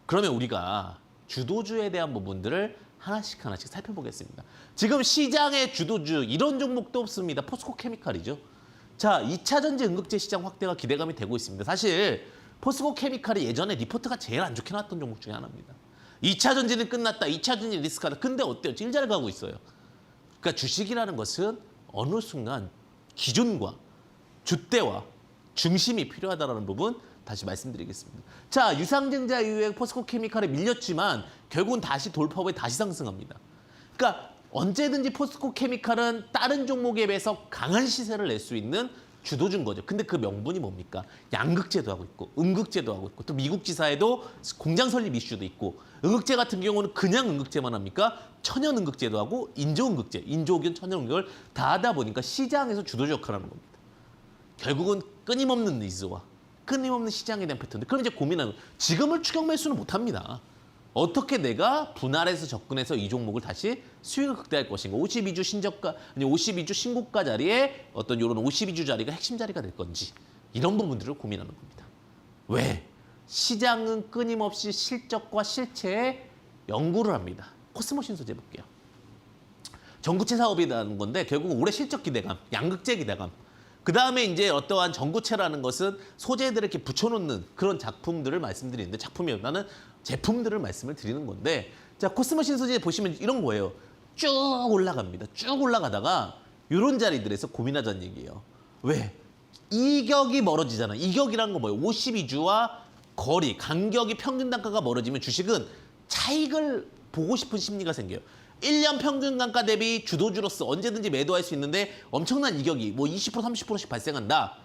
그러면 우리가 주도주에 대한 부분들을 하나씩 살펴보겠습니다. 지금 시장의 주도주 이런 종목도 없습니다. 포스코 케미칼이죠. 자, 2차 전지 응급제 시장 확대가 기대감이 되고 있습니다. 사실 포스코 케미칼이 예전에 리포트가 제일 안 좋게 나왔던 종목 중에 하나입니다. 2차 전지는 끝났다. 2차 전지 리스크하다. 근데 어때요? 제일 잘 가고 있어요. 그러니까 주식이라는 것은 어느 순간 기준과 줏대와 중심이 필요하다는 부분 다시 말씀드리겠습니다. 자, 유상증자 이후에 포스코 케미칼에 밀렸지만 결국은 다시 돌파 후에 다시 상승합니다. 그러니까 언제든지 포스코 케미칼은 다른 종목에 비해서 강한 시세를 낼 수 있는 주도주인 거죠. 근데 그 명분이 뭡니까? 양극재도 하고 있고 음극재도 하고 있고 또 미국 지사에도 공장 설립 이슈도 있고 음극재 같은 경우는 그냥 음극재만 합니까? 천연 음극재도 하고 인조 음극재, 인조견 천연 음극을 다 하다 보니까 시장에서 주도주 역할을 하는 겁니다. 결국은 끊임없는 니즈와 끊임없는 시장에 대한 패턴들. 그럼 이제 고민하는 지금을 추격 매수는 못합니다. 어떻게 내가 분할해서 접근해서 이 종목을 다시 수익을 극대화할 것인가. 52주 신저가, 아니 52주 신고가 자리에 어떤 이런 52주 자리가 핵심 자리가 될 건지 이런 부분들을 고민하는 겁니다. 왜? 시장은 끊임없이 실적과 실체에 연구를 합니다. 코스모 신소재 볼게요. 전구체 사업이라는 건데 결국 올해 실적 기대감, 양극재 기대감. 그 다음에 이제 어떠한 전구체라는 것은 소재들을 이렇게 붙여놓는 그런 작품들을 말씀드리는데 작품이보다는 제품들을 말씀을 드리는 건데 자 코스모 신소재 보시면 이런 거예요. 쭉 올라갑니다. 쭉 올라가다가 이런 자리들에서 고민하자는 얘기예요. 왜? 이격이 멀어지잖아. 이격이라는 건 뭐예요? 52주와 거리, 간격이 평균 단가가 멀어지면 주식은 차익을 보고 싶은 심리가 생겨요. 1년 평균 단가 대비 주도주로서 언제든지 매도할 수 있는데 엄청난 이격이 뭐 20%, 30%씩 발생한다.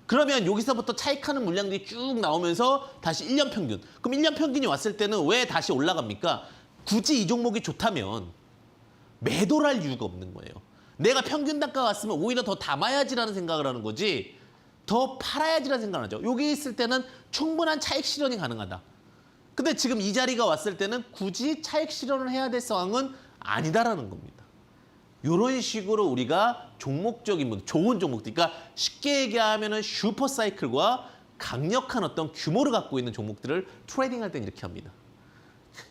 그러면 여기서부터 차익하는 물량들이 쭉 나오면서 다시 1년 평균. 그럼 1년 평균이 왔을 때는 왜 다시 올라갑니까? 굳이 이 종목이 좋다면 매도를 할 이유가 없는 거예요. 내가 평균 단가가 왔으면 오히려 더 담아야지라는 생각을 하는 거지 더 팔아야지라는 생각을 하죠. 여기 있을 때는 충분한 차익 실현이 가능하다. 근데 지금 이 자리가 왔을 때는 굳이 차익 실현을 해야 될 상황은 아니다라는 겁니다. 이런 식으로 우리가 종목적인 좋은 종목들, 그러니까 쉽게 얘기하면은 슈퍼 사이클과 강력한 어떤 규모를 갖고 있는 종목들을 트레이딩할 때는 이렇게 합니다.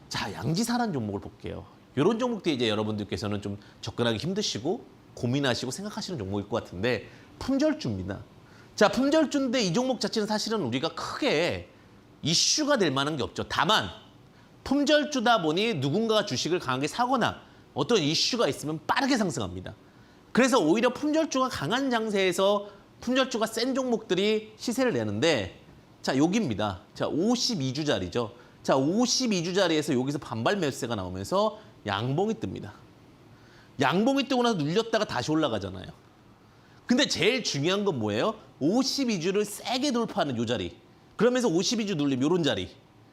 자, 양지사라는 종목을 볼게요. 이런 종목들이 이제 여러분들께서는 좀 접근하기 힘드시고 고민하시고 생각하시는 종목일 것 같은데 품절주입니다. 자, 품절주인데 이 종목 자체는 사실은 우리가 크게 이슈가 될 만한 게 없죠. 다만 품절주다 보니 누군가가 주식을 강하게 사거나 어떤 이슈가 있으면 빠르게 상승합니다. 그래서 오히려 품절주가 강한 장세에서 품절주가 센 종목들이 시세를 내는데 자, 여기입니다. 자, 52주 자리죠. 자, 52주 자리에서 여기서 반발 매수세가 나오면서 양봉이 뜹니다. 양봉이 뜨고 나서 눌렸다가 다시 올라가잖아요. 근데 제일 중요한 건 뭐예요? 52주를 세게 돌파하는 요 자리. 그러면서 52주 눌림, 요런 자리.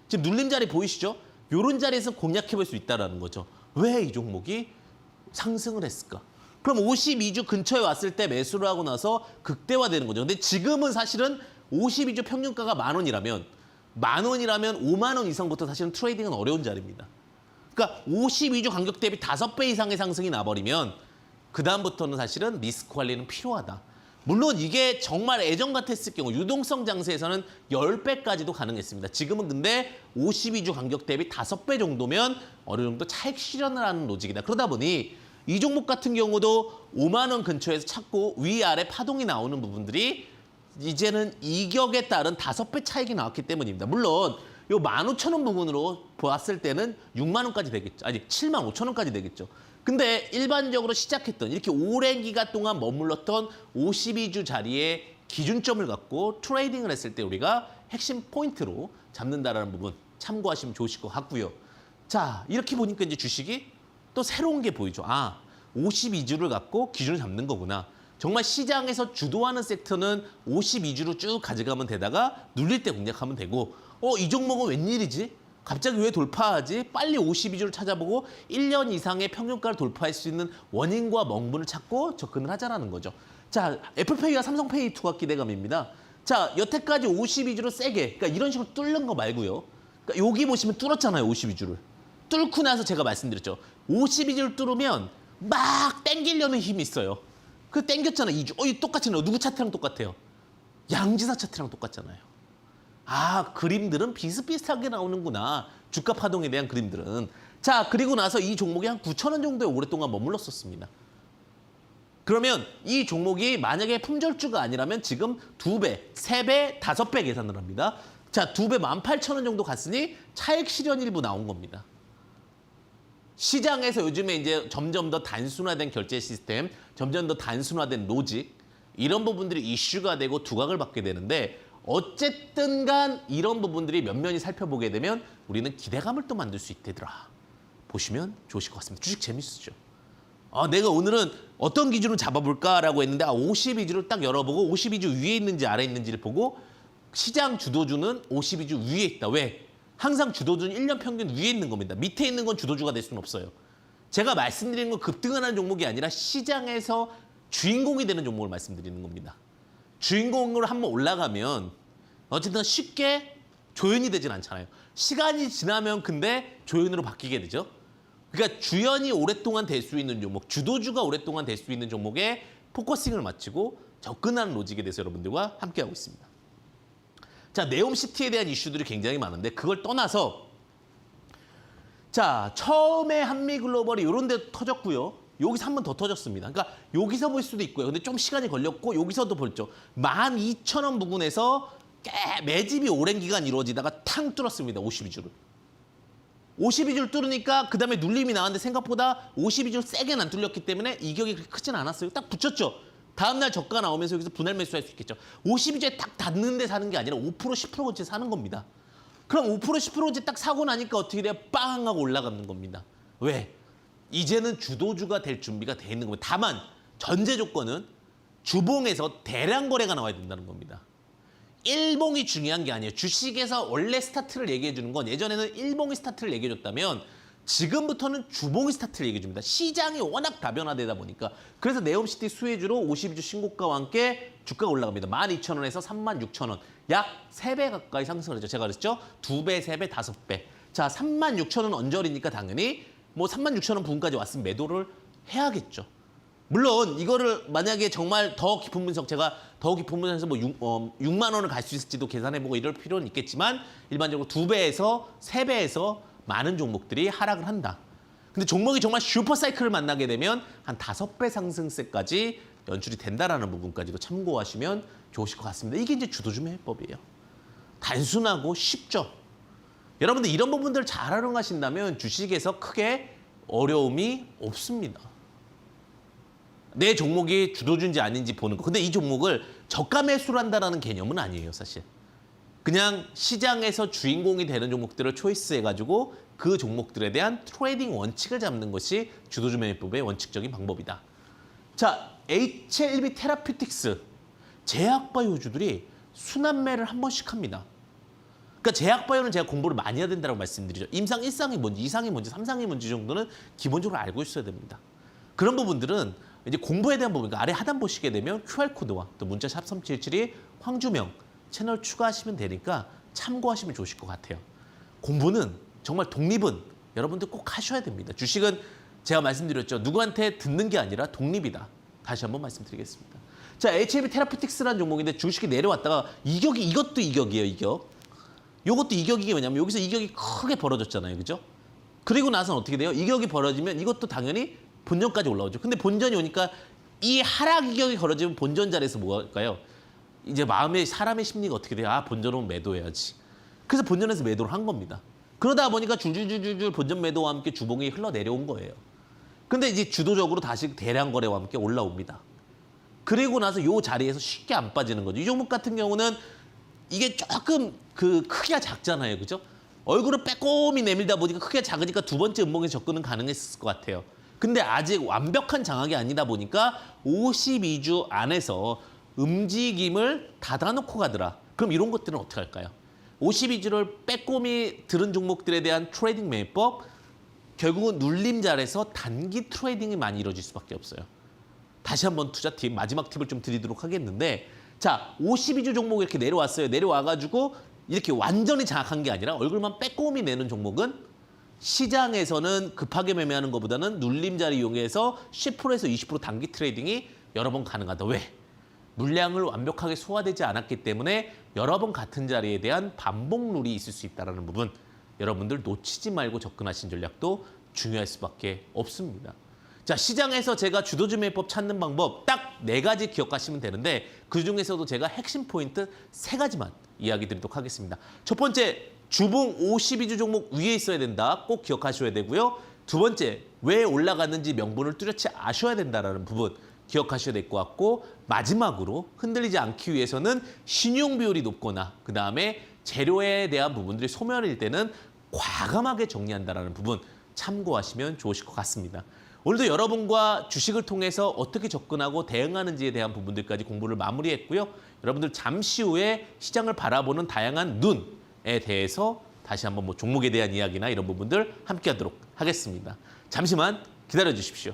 지금 눌림 자리 보이시죠? 요런 자리에서 공략해 볼 수 있다는 거죠. 왜 이 종목이 상승을 했을까? 그럼 52주 근처에 왔을 때 매수를 하고 나서 극대화되는 거죠. 근데 지금은 사실은 52주 평균가가 10,000원이라면 10,000원이라면 5만 원 이상부터 사실은 트레이딩은 어려운 자리입니다. 그러니까 52주 간격 대비 5배 이상의 상승이 나버리면 그다음부터는 사실은 리스크 관리는 필요하다. 물론 이게 정말 예전 같았을 경우 유동성 장세에서는 10배까지도 가능했습니다. 지금은 근데 52주 간격 대비 5배 정도면 어느 정도 차익 실현을 하는 로직이다. 그러다 보니 이 종목 같은 경우도 5만 원 근처에서 찾고 위아래 파동이 나오는 부분들이 이제는 이격에 따른 5배 차익이 나왔기 때문입니다. 물론 요 15,000원 부분으로 보았을 때는 6만 원까지 되겠죠. 아니 7만 5천 원까지 되겠죠. 근데 일반적으로 시작했던 이렇게 오랜 기간 동안 머물렀던 52주 자리에 기준점을 갖고 트레이딩을 했을 때 우리가 핵심 포인트로 잡는다라는 부분 참고하시면 좋으실 것 같고요. 자, 이렇게 보니까 이제 주식이 또 새로운 게 보이죠. 아, 52주를 갖고 기준을 잡는 거구나. 정말 시장에서 주도하는 섹터는 52주로 쭉 가져가면 되다가 눌릴 때 공략하면 되고 이 종목은 웬일이지? 갑자기 왜 돌파하지? 빨리 52주를 찾아보고 1년 이상의 평균가를 돌파할 수 있는 원인과 명분을 찾고 접근을 하자라는 거죠. 자, 애플페이와 삼성페이 투각 기대감입니다. 자, 여태까지 52주로 세게, 그러니까 이런 식으로 뚫는 거 말고요. 그러니까 여기 보시면 뚫었잖아요, 52주를. 뚫고 나서 제가 말씀드렸죠. 52주를 뚫으면 막 땡기려는 힘이 있어요. 그 땡겼잖아, 2주. 이 똑같이 나요. 누구 차트랑 똑같아요? 양지사 차트랑 똑같잖아요. 아, 그림들은 비슷비슷하게 나오는구나. 주가 파동에 대한 그림들은. 자, 그리고 나서 이 종목이 한 9,000원 정도에 오랫동안 머물렀었습니다. 그러면 이 종목이 만약에 품절주가 아니라면 지금 2배, 3배, 5배 계산을 합니다. 자, 2배 18,000원 정도 갔으니 차익 실현 일부 나온 겁니다. 시장에서 요즘에 이제 점점 더 단순화된 결제 시스템, 점점 더 단순화된 로직, 이런 부분들이 이슈가 되고 두각을 받게 되는데 어쨌든 간 이런 부분들이 면면히 살펴보게 되면 우리는 기대감을 또 만들 수 있다더라. 보시면 좋으실 것 같습니다. 주식 재밌으시죠? 아, 내가 오늘은 어떤 기준으로 잡아볼까라고 했는데 52주를 딱 열어보고 52주 위에 있는지 아래에 있는지를 보고 시장 주도주는 52주 위에 있다. 왜? 항상 주도주는 1년 평균 위에 있는 겁니다. 밑에 있는 건 주도주가 될 수는 없어요. 제가 말씀드리는 건 급등을 하는 종목이 아니라 시장에서 주인공이 되는 종목을 말씀드리는 겁니다. 주인공으로 한번 올라가면 어쨌든 쉽게 조연이 되진 않잖아요. 시간이 지나면 근데 조연으로 바뀌게 되죠. 그러니까 주연이 오랫동안 될 수 있는 종목, 주도주가 오랫동안 될 수 있는 종목에 포커싱을 마치고 접근하는 로직에 대해서 여러분들과 함께하고 있습니다. 자, 네옴시티에 대한 이슈들이 굉장히 많은데 그걸 떠나서 자, 처음에 한미글로벌이 이런 데 터졌고요. 여기서 한 번 더 터졌습니다. 그러니까 여기서 볼 수도 있고요. 근데 좀 시간이 걸렸고 여기서도 볼죠. 12,000원 부근에서 꽤 매집이 오랜 기간 이루어지다가 탕 뚫었습니다. 52주를. 52줄 뚫으니까 그다음에 눌림이 나왔는데 생각보다 52줄 세게는 안 뚫렸기 때문에 이격이 그렇게 크진 않았어요. 딱 붙였죠. 다음날 저가 나오면서 여기서 분할 매수할 수 있겠죠. 52주에 딱 닿는데 사는 게 아니라 5% 10%치 사는 겁니다. 그럼 5% 10%치 딱 사고 나니까 어떻게 돼요? 빵 하고 올라가는 겁니다. 왜? 이제는 주도주가 될 준비가 돼 있는 겁니다. 다만 전제 조건은 주봉에서 대량 거래가 나와야 된다는 겁니다. 일봉이 중요한 게 아니에요. 주식에서 원래 스타트를 얘기해 주는 건 예전에는 일봉이 스타트를 얘기해 줬다면 지금부터는 주봉이 스타트를 얘기해 줍니다. 시장이 워낙 다변화되다 보니까. 그래서 네옴시티 수혜주로 52주 신고가와 함께 주가가 올라갑니다. 12,000원에서 36,000원. 약 3배 가까이 상승을 했죠. 제가 그랬죠? 2배, 3배, 5배. 자, 36,000원 언저리니까 당연히 뭐 36,000원 부근까지 왔으면 매도를 해야겠죠. 물론 이거를 만약에 정말 더 깊은 분석, 제가 더 깊은 분석해서 뭐 6만 원을 갈 수 있을지도 계산해보고 이럴 필요는 있겠지만 일반적으로 2배에서 3배에서 많은 종목들이 하락을 한다. 근데 종목이 정말 슈퍼사이클을 만나게 되면 한 5배 상승세까지 연출이 된다라는 부분까지도 참고하시면 좋으실 것 같습니다. 이게 이제 주도주의 해법이에요. 단순하고 쉽죠. 여러분들 이런 부분들 잘 활용하신다면 주식에서 크게 어려움이 없습니다. 내 종목이 주도주인지 아닌지 보는 거. 근데 이 종목을 저가 매수를 한다는 개념은 아니에요, 사실. 그냥 시장에서 주인공이 되는 종목들을 초이스해가지고 그 종목들에 대한 트레이딩 원칙을 잡는 것이 주도주 매매법의 원칙적인 방법이다. 자, HLB 테라퓨틱스. 제약바이오주들이 순환매를 한 번씩 합니다. 그러니까 제약바이오는 제가 공부를 많이 해야 된다고 말씀드리죠. 임상 1상이 뭔지, 2상이 뭔지, 3상이 뭔지 정도는 기본적으로 알고 있어야 됩니다. 그런 부분들은 이제 공부에 대한 부분, 그러니까 아래 하단 보시게 되면 QR코드와 또 문자 샵 3772 황주명 채널 추가하시면 되니까 참고하시면 좋으실 것 같아요. 공부는 정말 독립은 여러분들 꼭 하셔야 됩니다. 주식은 제가 말씀드렸죠. 누구한테 듣는 게 아니라 독립이다. 다시 한번 말씀드리겠습니다. 자, HLB 테라퓨틱스라는 종목인데 주식이 내려왔다가 이것도 이격이에요, 이격. 이것도 이격이게 왜냐면 여기서 이격이 크게 벌어졌잖아요. 그죠? 그리고 나서는 어떻게 돼요? 이격이 벌어지면 이것도 당연히 본전까지 올라오죠. 근데 본전이 오니까 이 하락 이격이 걸어지면 본전 자리에서 뭐 할까요? 이제 사람의 심리가 어떻게 돼요? 아, 본전 오면 매도해야지. 그래서 본전에서 매도를 한 겁니다. 그러다 보니까 줄줄줄줄 본전 매도와 함께 주봉이 흘러내려온 거예요. 근데 이제 주도적으로 다시 대량 거래와 함께 올라옵니다. 그리고 나서 이 자리에서 쉽게 안 빠지는 거죠. 이 종목 같은 경우는 이게 조금 크기가 작잖아요. 그죠? 얼굴을 빼꼼히 내밀다 보니까 크기가 작으니까 두 번째 음봉에 접근은 가능했을 것 같아요. 근데 아직 완벽한 장악이 아니다 보니까 52주 안에서 움직임을 닫아놓고 가더라. 그럼 이런 것들은 어떻게 할까요? 52주를 빼꼼히 들은 종목들에 대한 트레이딩 매매법, 결국은 눌림자리에서 단기 트레이딩이 많이 이루어질 수밖에 없어요. 다시 한번 투자 팁, 마지막 팁을 좀 드리도록 하겠는데, 자, 52주 종목 이렇게 내려왔어요. 내려와가지고 이렇게 완전히 장악한 게 아니라 얼굴만 빼꼼히 내는 종목은 시장에서는 급하게 매매하는 것보다는 눌림자리 이용해서 10%에서 20% 단기 트레이딩이 여러 번 가능하다. 왜? 물량을 완벽하게 소화되지 않았기 때문에 여러 번 같은 자리에 대한 반복률이 있을 수 있다는 부분, 여러분들 놓치지 말고 접근하신 전략도 중요할 수밖에 없습니다. 자, 시장에서 제가 주도주 매매법 찾는 방법 딱 4가지 기억하시면 되는데 그중에서도 제가 핵심 포인트 3가지만 이야기 드리도록 하겠습니다. 첫 번째, 주봉 52주 종목 위에 있어야 된다. 꼭 기억하셔야 되고요. 두 번째, 왜 올라갔는지 명분을 뚜렷이 아셔야 된다는 부분 기억하셔야 될 것 같고, 마지막으로 흔들리지 않기 위해서는 신용 비율이 높거나 그다음에 재료에 대한 부분들이 소멸일 때는 과감하게 정리한다는 부분 참고하시면 좋으실 것 같습니다. 오늘도 여러분과 주식을 통해서 어떻게 접근하고 대응하는지에 대한 부분들까지 공부를 마무리했고요. 여러분들 잠시 후에 시장을 바라보는 다양한 눈에 대해서 다시 한번 뭐 종목에 대한 이야기나 이런 부분들 함께 하도록 하겠습니다. 잠시만 기다려 주십시오.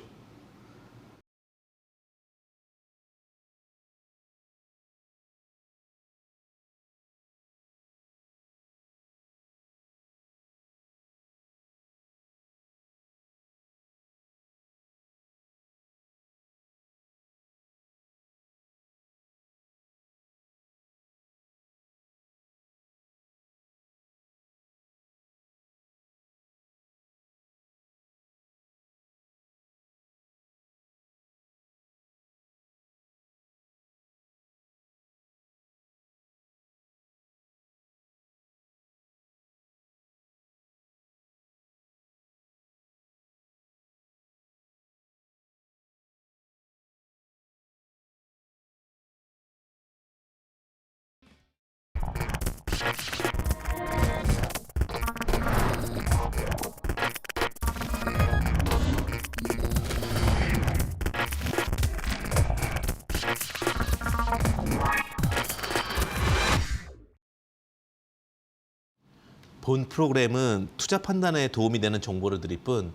본 프로그램은 투자 판단에 도움이 되는 정보를 드릴 뿐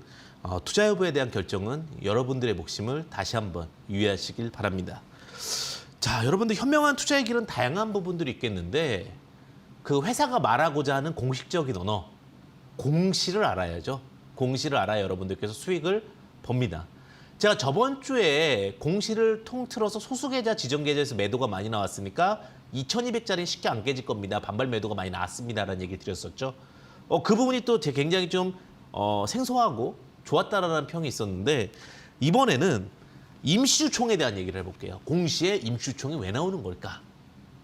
투자 여부에 대한 결정은 여러분들의 몫임을 다시 한번 유의하시길 바랍니다. 자, 여러분들 현명한 투자의 길은 다양한 부분들이 있겠는데 그 회사가 말하고자 하는 공식적인 언어, 공시를 알아야죠. 공시를 알아야 여러분들께서 수익을 법니다. 제가 저번 주에 공시를 통틀어서 소수계좌, 지정계좌에서 매도가 많이 나왔으니까 2200짜리는 쉽게 안 깨질 겁니다. 반발 매도가 많이 나왔습니다라는 얘기 드렸었죠. 그 부분이 또 굉장히 좀 생소하고 좋았다라는 평이 있었는데 이번에는 임시주총에 대한 얘기를 해볼게요. 공시에 임시주총이 왜 나오는 걸까?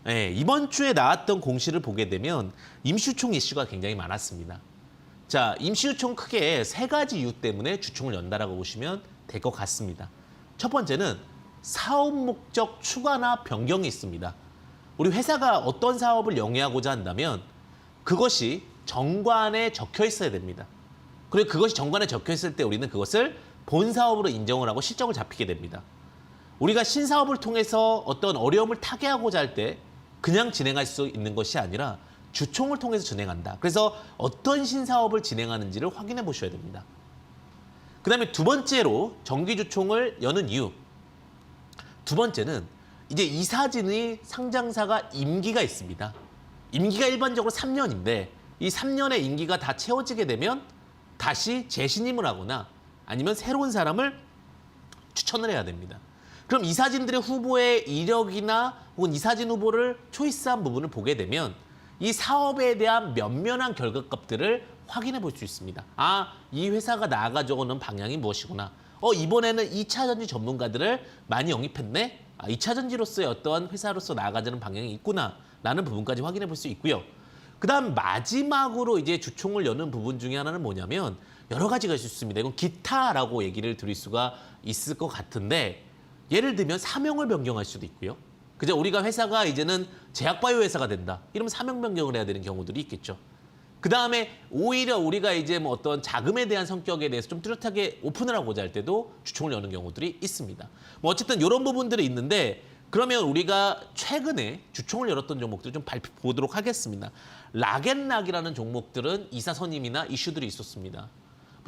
네, 이번 주에 나왔던 공시를 보게 되면 임시주총 이슈가 굉장히 많았습니다. 자, 임시주총 크게 세 가지 이유 때문에 주총을 연다라고 보시면 될 것 같습니다. 첫 번째는 사업 목적 추가나 변경이 있습니다. 우리 회사가 어떤 사업을 영위하고자 한다면 그것이 정관에 적혀 있어야 됩니다. 그리고 그것이 정관에 적혀 있을 때 우리는 그것을 본 사업으로 인정을 하고 실적을 잡히게 됩니다. 우리가 신사업을 통해서 어떤 어려움을 타개하고자 할 때 그냥 진행할 수 있는 것이 아니라 주총을 통해서 진행한다. 그래서 어떤 신사업을 진행하는지를 확인해 보셔야 됩니다. 그 다음에 두 번째로 정기주총을 여는 이유. 두 번째는 이제 이사진의 상장사가 임기가 있습니다. 임기가 일반적으로 3년인데 이 3년의 임기가 다 채워지게 되면 다시 재신임을 하거나 아니면 새로운 사람을 추천을 해야 됩니다. 그럼 이사진들의 후보의 이력이나 혹은 이사진 후보를 초이스한 부분을 보게 되면 이 사업에 대한 면면한 결과값들을 확인해 볼 수 있습니다. 아, 이 회사가 나아가려고 하는 방향이 무엇이구나. 이번에는 2차 전지 전문가들을 많이 영입했네. 2차 전지로서의 어떠한 회사로서 나아가자는 방향이 있구나 라는 부분까지 확인해 볼 수 있고요. 그다음 마지막으로 이제 주총을 여는 부분 중에 하나는 뭐냐면 여러 가지가 있을 수 있습니다. 이건 기타라고 얘기를 드릴 수가 있을 것 같은데 예를 들면 사명을 변경할 수도 있고요. 그죠? 우리가 회사가 이제는 제약바이오 회사가 된다. 이러면 사명 변경을 해야 되는 경우들이 있겠죠. 그 다음에 오히려 우리가 이제 뭐 어떤 자금에 대한 성격에 대해서 좀 뚜렷하게 오픈을 하고자 할 때도 주총을 여는 경우들이 있습니다. 뭐 어쨌든 이런 부분들이 있는데 그러면 우리가 최근에 주총을 열었던 종목들 좀 보도록 하겠습니다. 락앤락이라는 종목들은 이사 선임이나 이슈들이 있었습니다.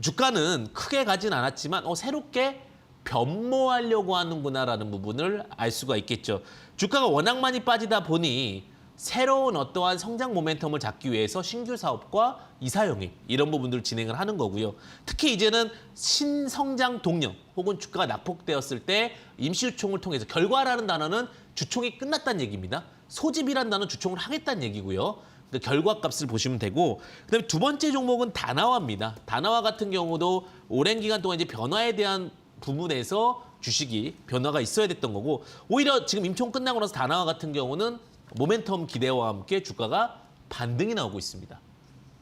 주가는 크게 가진 않았지만 새롭게 변모하려고 하는구나라는 부분을 알 수가 있겠죠. 주가가 워낙 많이 빠지다 보니 새로운 어떠한 성장 모멘텀을 잡기 위해서 신규 사업과 이사 영입 이런 부분들을 진행을 하는 거고요. 특히 이제는 신성장 동력 혹은 주가가 낙폭되었을 때 임시주총을 통해서 결과라는 단어는 주총이 끝났다는 얘기입니다. 소집이라는 단어는 주총을 하겠다는 얘기고요. 그 결과값을 보시면 되고 그다음에 두 번째 종목은 다나와입니다. 다나와 같은 경우도 오랜 기간 동안 이제 변화에 대한 부분에서 주식이 변화가 있어야 됐던 거고 오히려 지금 임총 끝나고 나서 다나와 같은 경우는 모멘텀 기대와 함께 주가가 반등이 나오고 있습니다.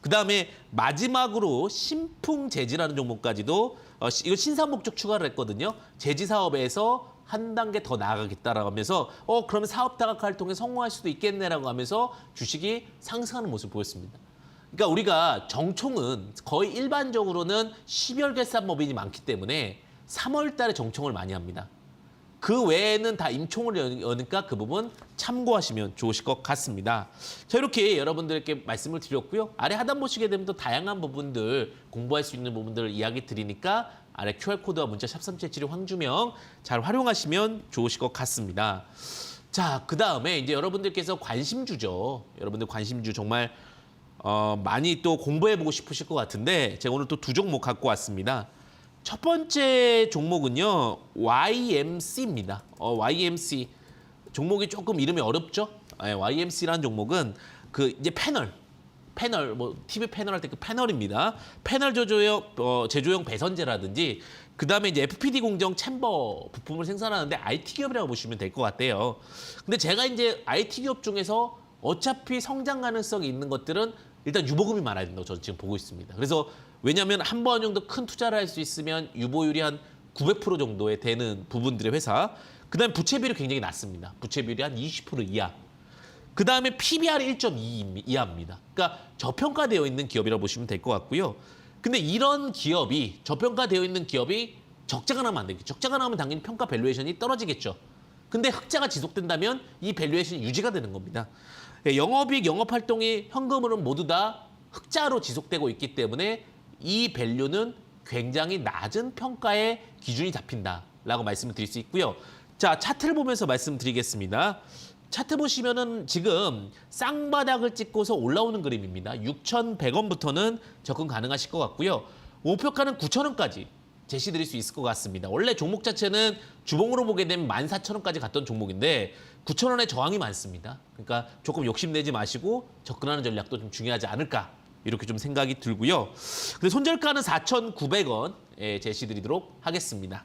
그다음에 마지막으로 신풍재지라는 종목까지도 이거 신산 목적 추가를 했거든요. 재지 사업에서 한 단계 더 나아가겠다라고 하면서 그러면 사업 다각화를 통해 성공할 수도 있겠네라고 하면서 주식이 상승하는 모습을 보였습니다. 그러니까 우리가 정총은 거의 일반적으로는 12월 결산법인이 많기 때문에 3월 달에 정총을 많이 합니다. 그 외에는 다 임총을 여니까 그 부분 참고하시면 좋으실 것 같습니다. 자, 이렇게 여러분들께 말씀을 드렸고요. 아래 하단 보시게 되면 또 다양한 부분들 공부할 수 있는 부분들을 이야기 드리니까 아래 QR코드와 문자 샵3772 황주명 잘 활용하시면 좋으실 것 같습니다. 자, 그다음에 이제 여러분들께서 관심주죠. 여러분들 관심주 정말 많이 또 공부해보고 싶으실 것 같은데 제가 오늘 또 두 종목 갖고 왔습니다. 첫 번째 종목은요, YMC입니다. YMC 종목이 조금 이름이 어렵죠? YMC라는 종목은 그 이제 패널 뭐 TV 패널 할 때 그 패널입니다. 패널 제조용 배선재라든지 그 다음에 이제 FPD 공정 챔버 부품을 생산하는데 IT 기업이라고 보시면 될 것 같아요. 근데 제가 이제 IT 기업 중에서 어차피 성장 가능성이 있는 것들은 일단 유보금이 많아야 된다고 저는 지금 보고 있습니다. 그래서 왜냐하면 한 번 정도 큰 투자를 할 수 있으면 유보율이 한 900% 정도에 되는 부분들의 회사. 그다음에 부채 비율이 굉장히 낮습니다. 부채 비율이 한 20% 이하. 그 다음에 PBR이 1.2 이하입니다. 그러니까 저평가되어 있는 기업이라고 보시면 될 것 같고요. 근데 이런 기업이 저평가되어 있는 기업이 적자가 나면 안 되겠죠. 적자가 나면 당연히 평가 밸류에이션이 떨어지겠죠. 근데 흑자가 지속된다면 이 밸류에이션이 유지가 되는 겁니다. 영업이익, 영업활동이 현금으로는 모두 다 흑자로 지속되고 있기 때문에 이 밸류는 굉장히 낮은 평가의 기준이 잡힌다라고 말씀을 드릴 수 있고요. 자, 차트를 보면서 말씀드리겠습니다. 차트 보시면은 지금 쌍바닥을 찍고서 올라오는 그림입니다. 6,100원부터는 접근 가능하실 것 같고요. 목표가는 9,000원까지 제시드릴 수 있을 것 같습니다. 원래 종목 자체는 주봉으로 보게 되면 14,000원까지 갔던 종목인데 9,000원의 저항이 많습니다. 그러니까 조금 욕심내지 마시고 접근하는 전략도 좀 중요하지 않을까 이렇게 좀 생각이 들고요. 근데 손절가는 4,900원 제시드리도록 하겠습니다.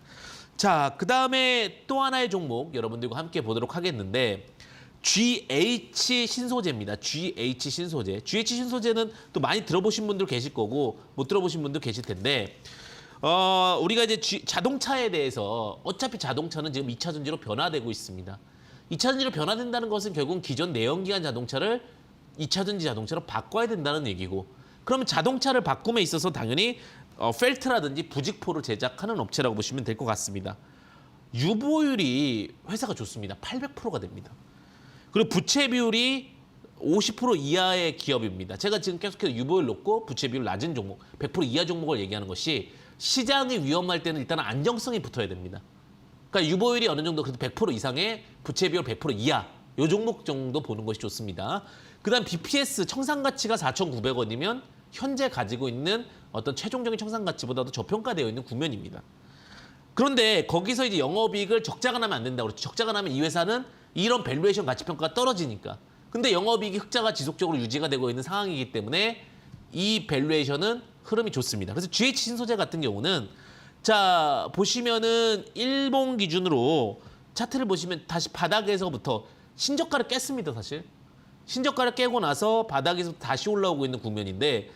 자, 그다음에 또 하나의 종목 여러분들과 함께 보도록 하겠는데 GH 신소재입니다. GH 신소재. GH 신소재는 또 많이 들어보신 분들 계실 거고 못 들어보신 분들 계실 텐데 우리가 이제 자동차에 대해서 어차피 자동차는 지금 2차 전지로 변화되고 있습니다. 2차 전지로 변화된다는 것은 결국은 기존 내연기관 자동차를 2차 전지 자동차로 바꿔야 된다는 얘기고 그러면 자동차를 바꿈에 있어서 당연히 펠트라든지 부직포를 제작하는 업체라고 보시면 될 것 같습니다. 유보율이 회사가 좋습니다. 800%가 됩니다. 그리고 부채 비율이 50% 이하의 기업입니다. 제가 지금 계속해서 유보율 높고 부채 비율 낮은 종목, 100% 이하 종목을 얘기하는 것이 시장이 위험할 때는 일단 안정성이 붙어야 됩니다. 그러니까 유보율이 어느 정도 그래도 100% 이상의 부채 비율 100% 이하 요 종목 정도 보는 것이 좋습니다. 그다음 BPS 청산 가치가 4,900원이면 현재 가지고 있는 어떤 최종적인 청산 가치보다도 저평가되어 있는 국면입니다. 그런데 거기서 이제 영업이익을 적자가 나면 안 된다고 그랬죠. 적자가 나면 이 회사는 이런 밸류에이션 가치 평가가 떨어지니까. 근데 영업이익이 흑자가 지속적으로 유지가 되고 있는 상황이기 때문에 이 밸류에이션은 흐름이 좋습니다. 그래서 GH 신소재 같은 경우는 자 보시면은 일본 기준으로 차트를 보시면 다시 바닥에서부터 신저가를 깼습니다. 사실 신저가를 깨고 나서 바닥에서 다시 올라오고 있는 국면인데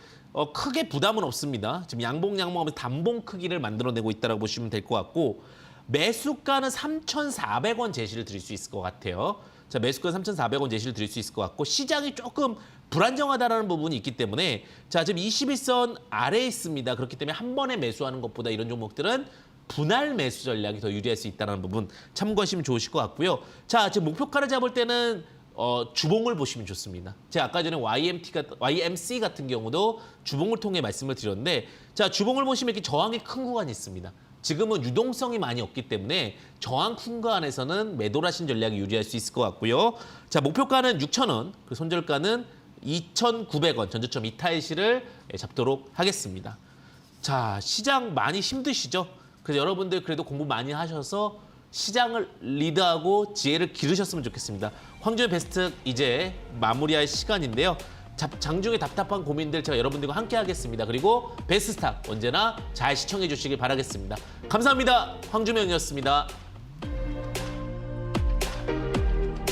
크게 부담은 없습니다. 지금 양봉하면서 단봉 크기를 만들어내고 있다고 보시면 될 것 같고 매수가는 3,400원 제시를 드릴 수 있을 것 같아요. 자, 매수가는 3,400원 제시를 드릴 수 있을 것 같고 시장이 조금 불안정하다라는 부분이 있기 때문에 자, 지금 21선 아래에 있습니다. 그렇기 때문에 한 번에 매수하는 것보다 이런 종목들은 분할 매수 전략이 더 유리할 수 있다는 부분 참고하시면 좋으실 것 같고요. 자, 지금 목표가를 잡을 때는 주봉을 보시면 좋습니다. 제가 아까 전에 YMC 같은 경우도 주봉을 통해 말씀을 드렸는데 자, 주봉을 보시면 이렇게 저항이 큰 구간이 있습니다. 지금은 유동성이 많이 없기 때문에 저항 큰 구간에서는 매도하신 전략이 유리할 수 있을 것 같고요. 자, 목표가는 6,000원, 그 손절가는 2,900원 전저점 이탈시를 잡도록 하겠습니다. 자, 시장 많이 힘드시죠? 그래서 여러분들 그래도 공부 많이 하셔서 시장을 리드하고 지혜를 기르셨으면 좋겠습니다. 황주의 베스트 이제 마무리할 시간인데요. 장중에 답답한 고민들 제가 여러분들과 함께 하겠습니다. 그리고 베스트스탁 언제나 잘 시청해 주시길 바라겠습니다. 감사합니다. 황주명이었습니다.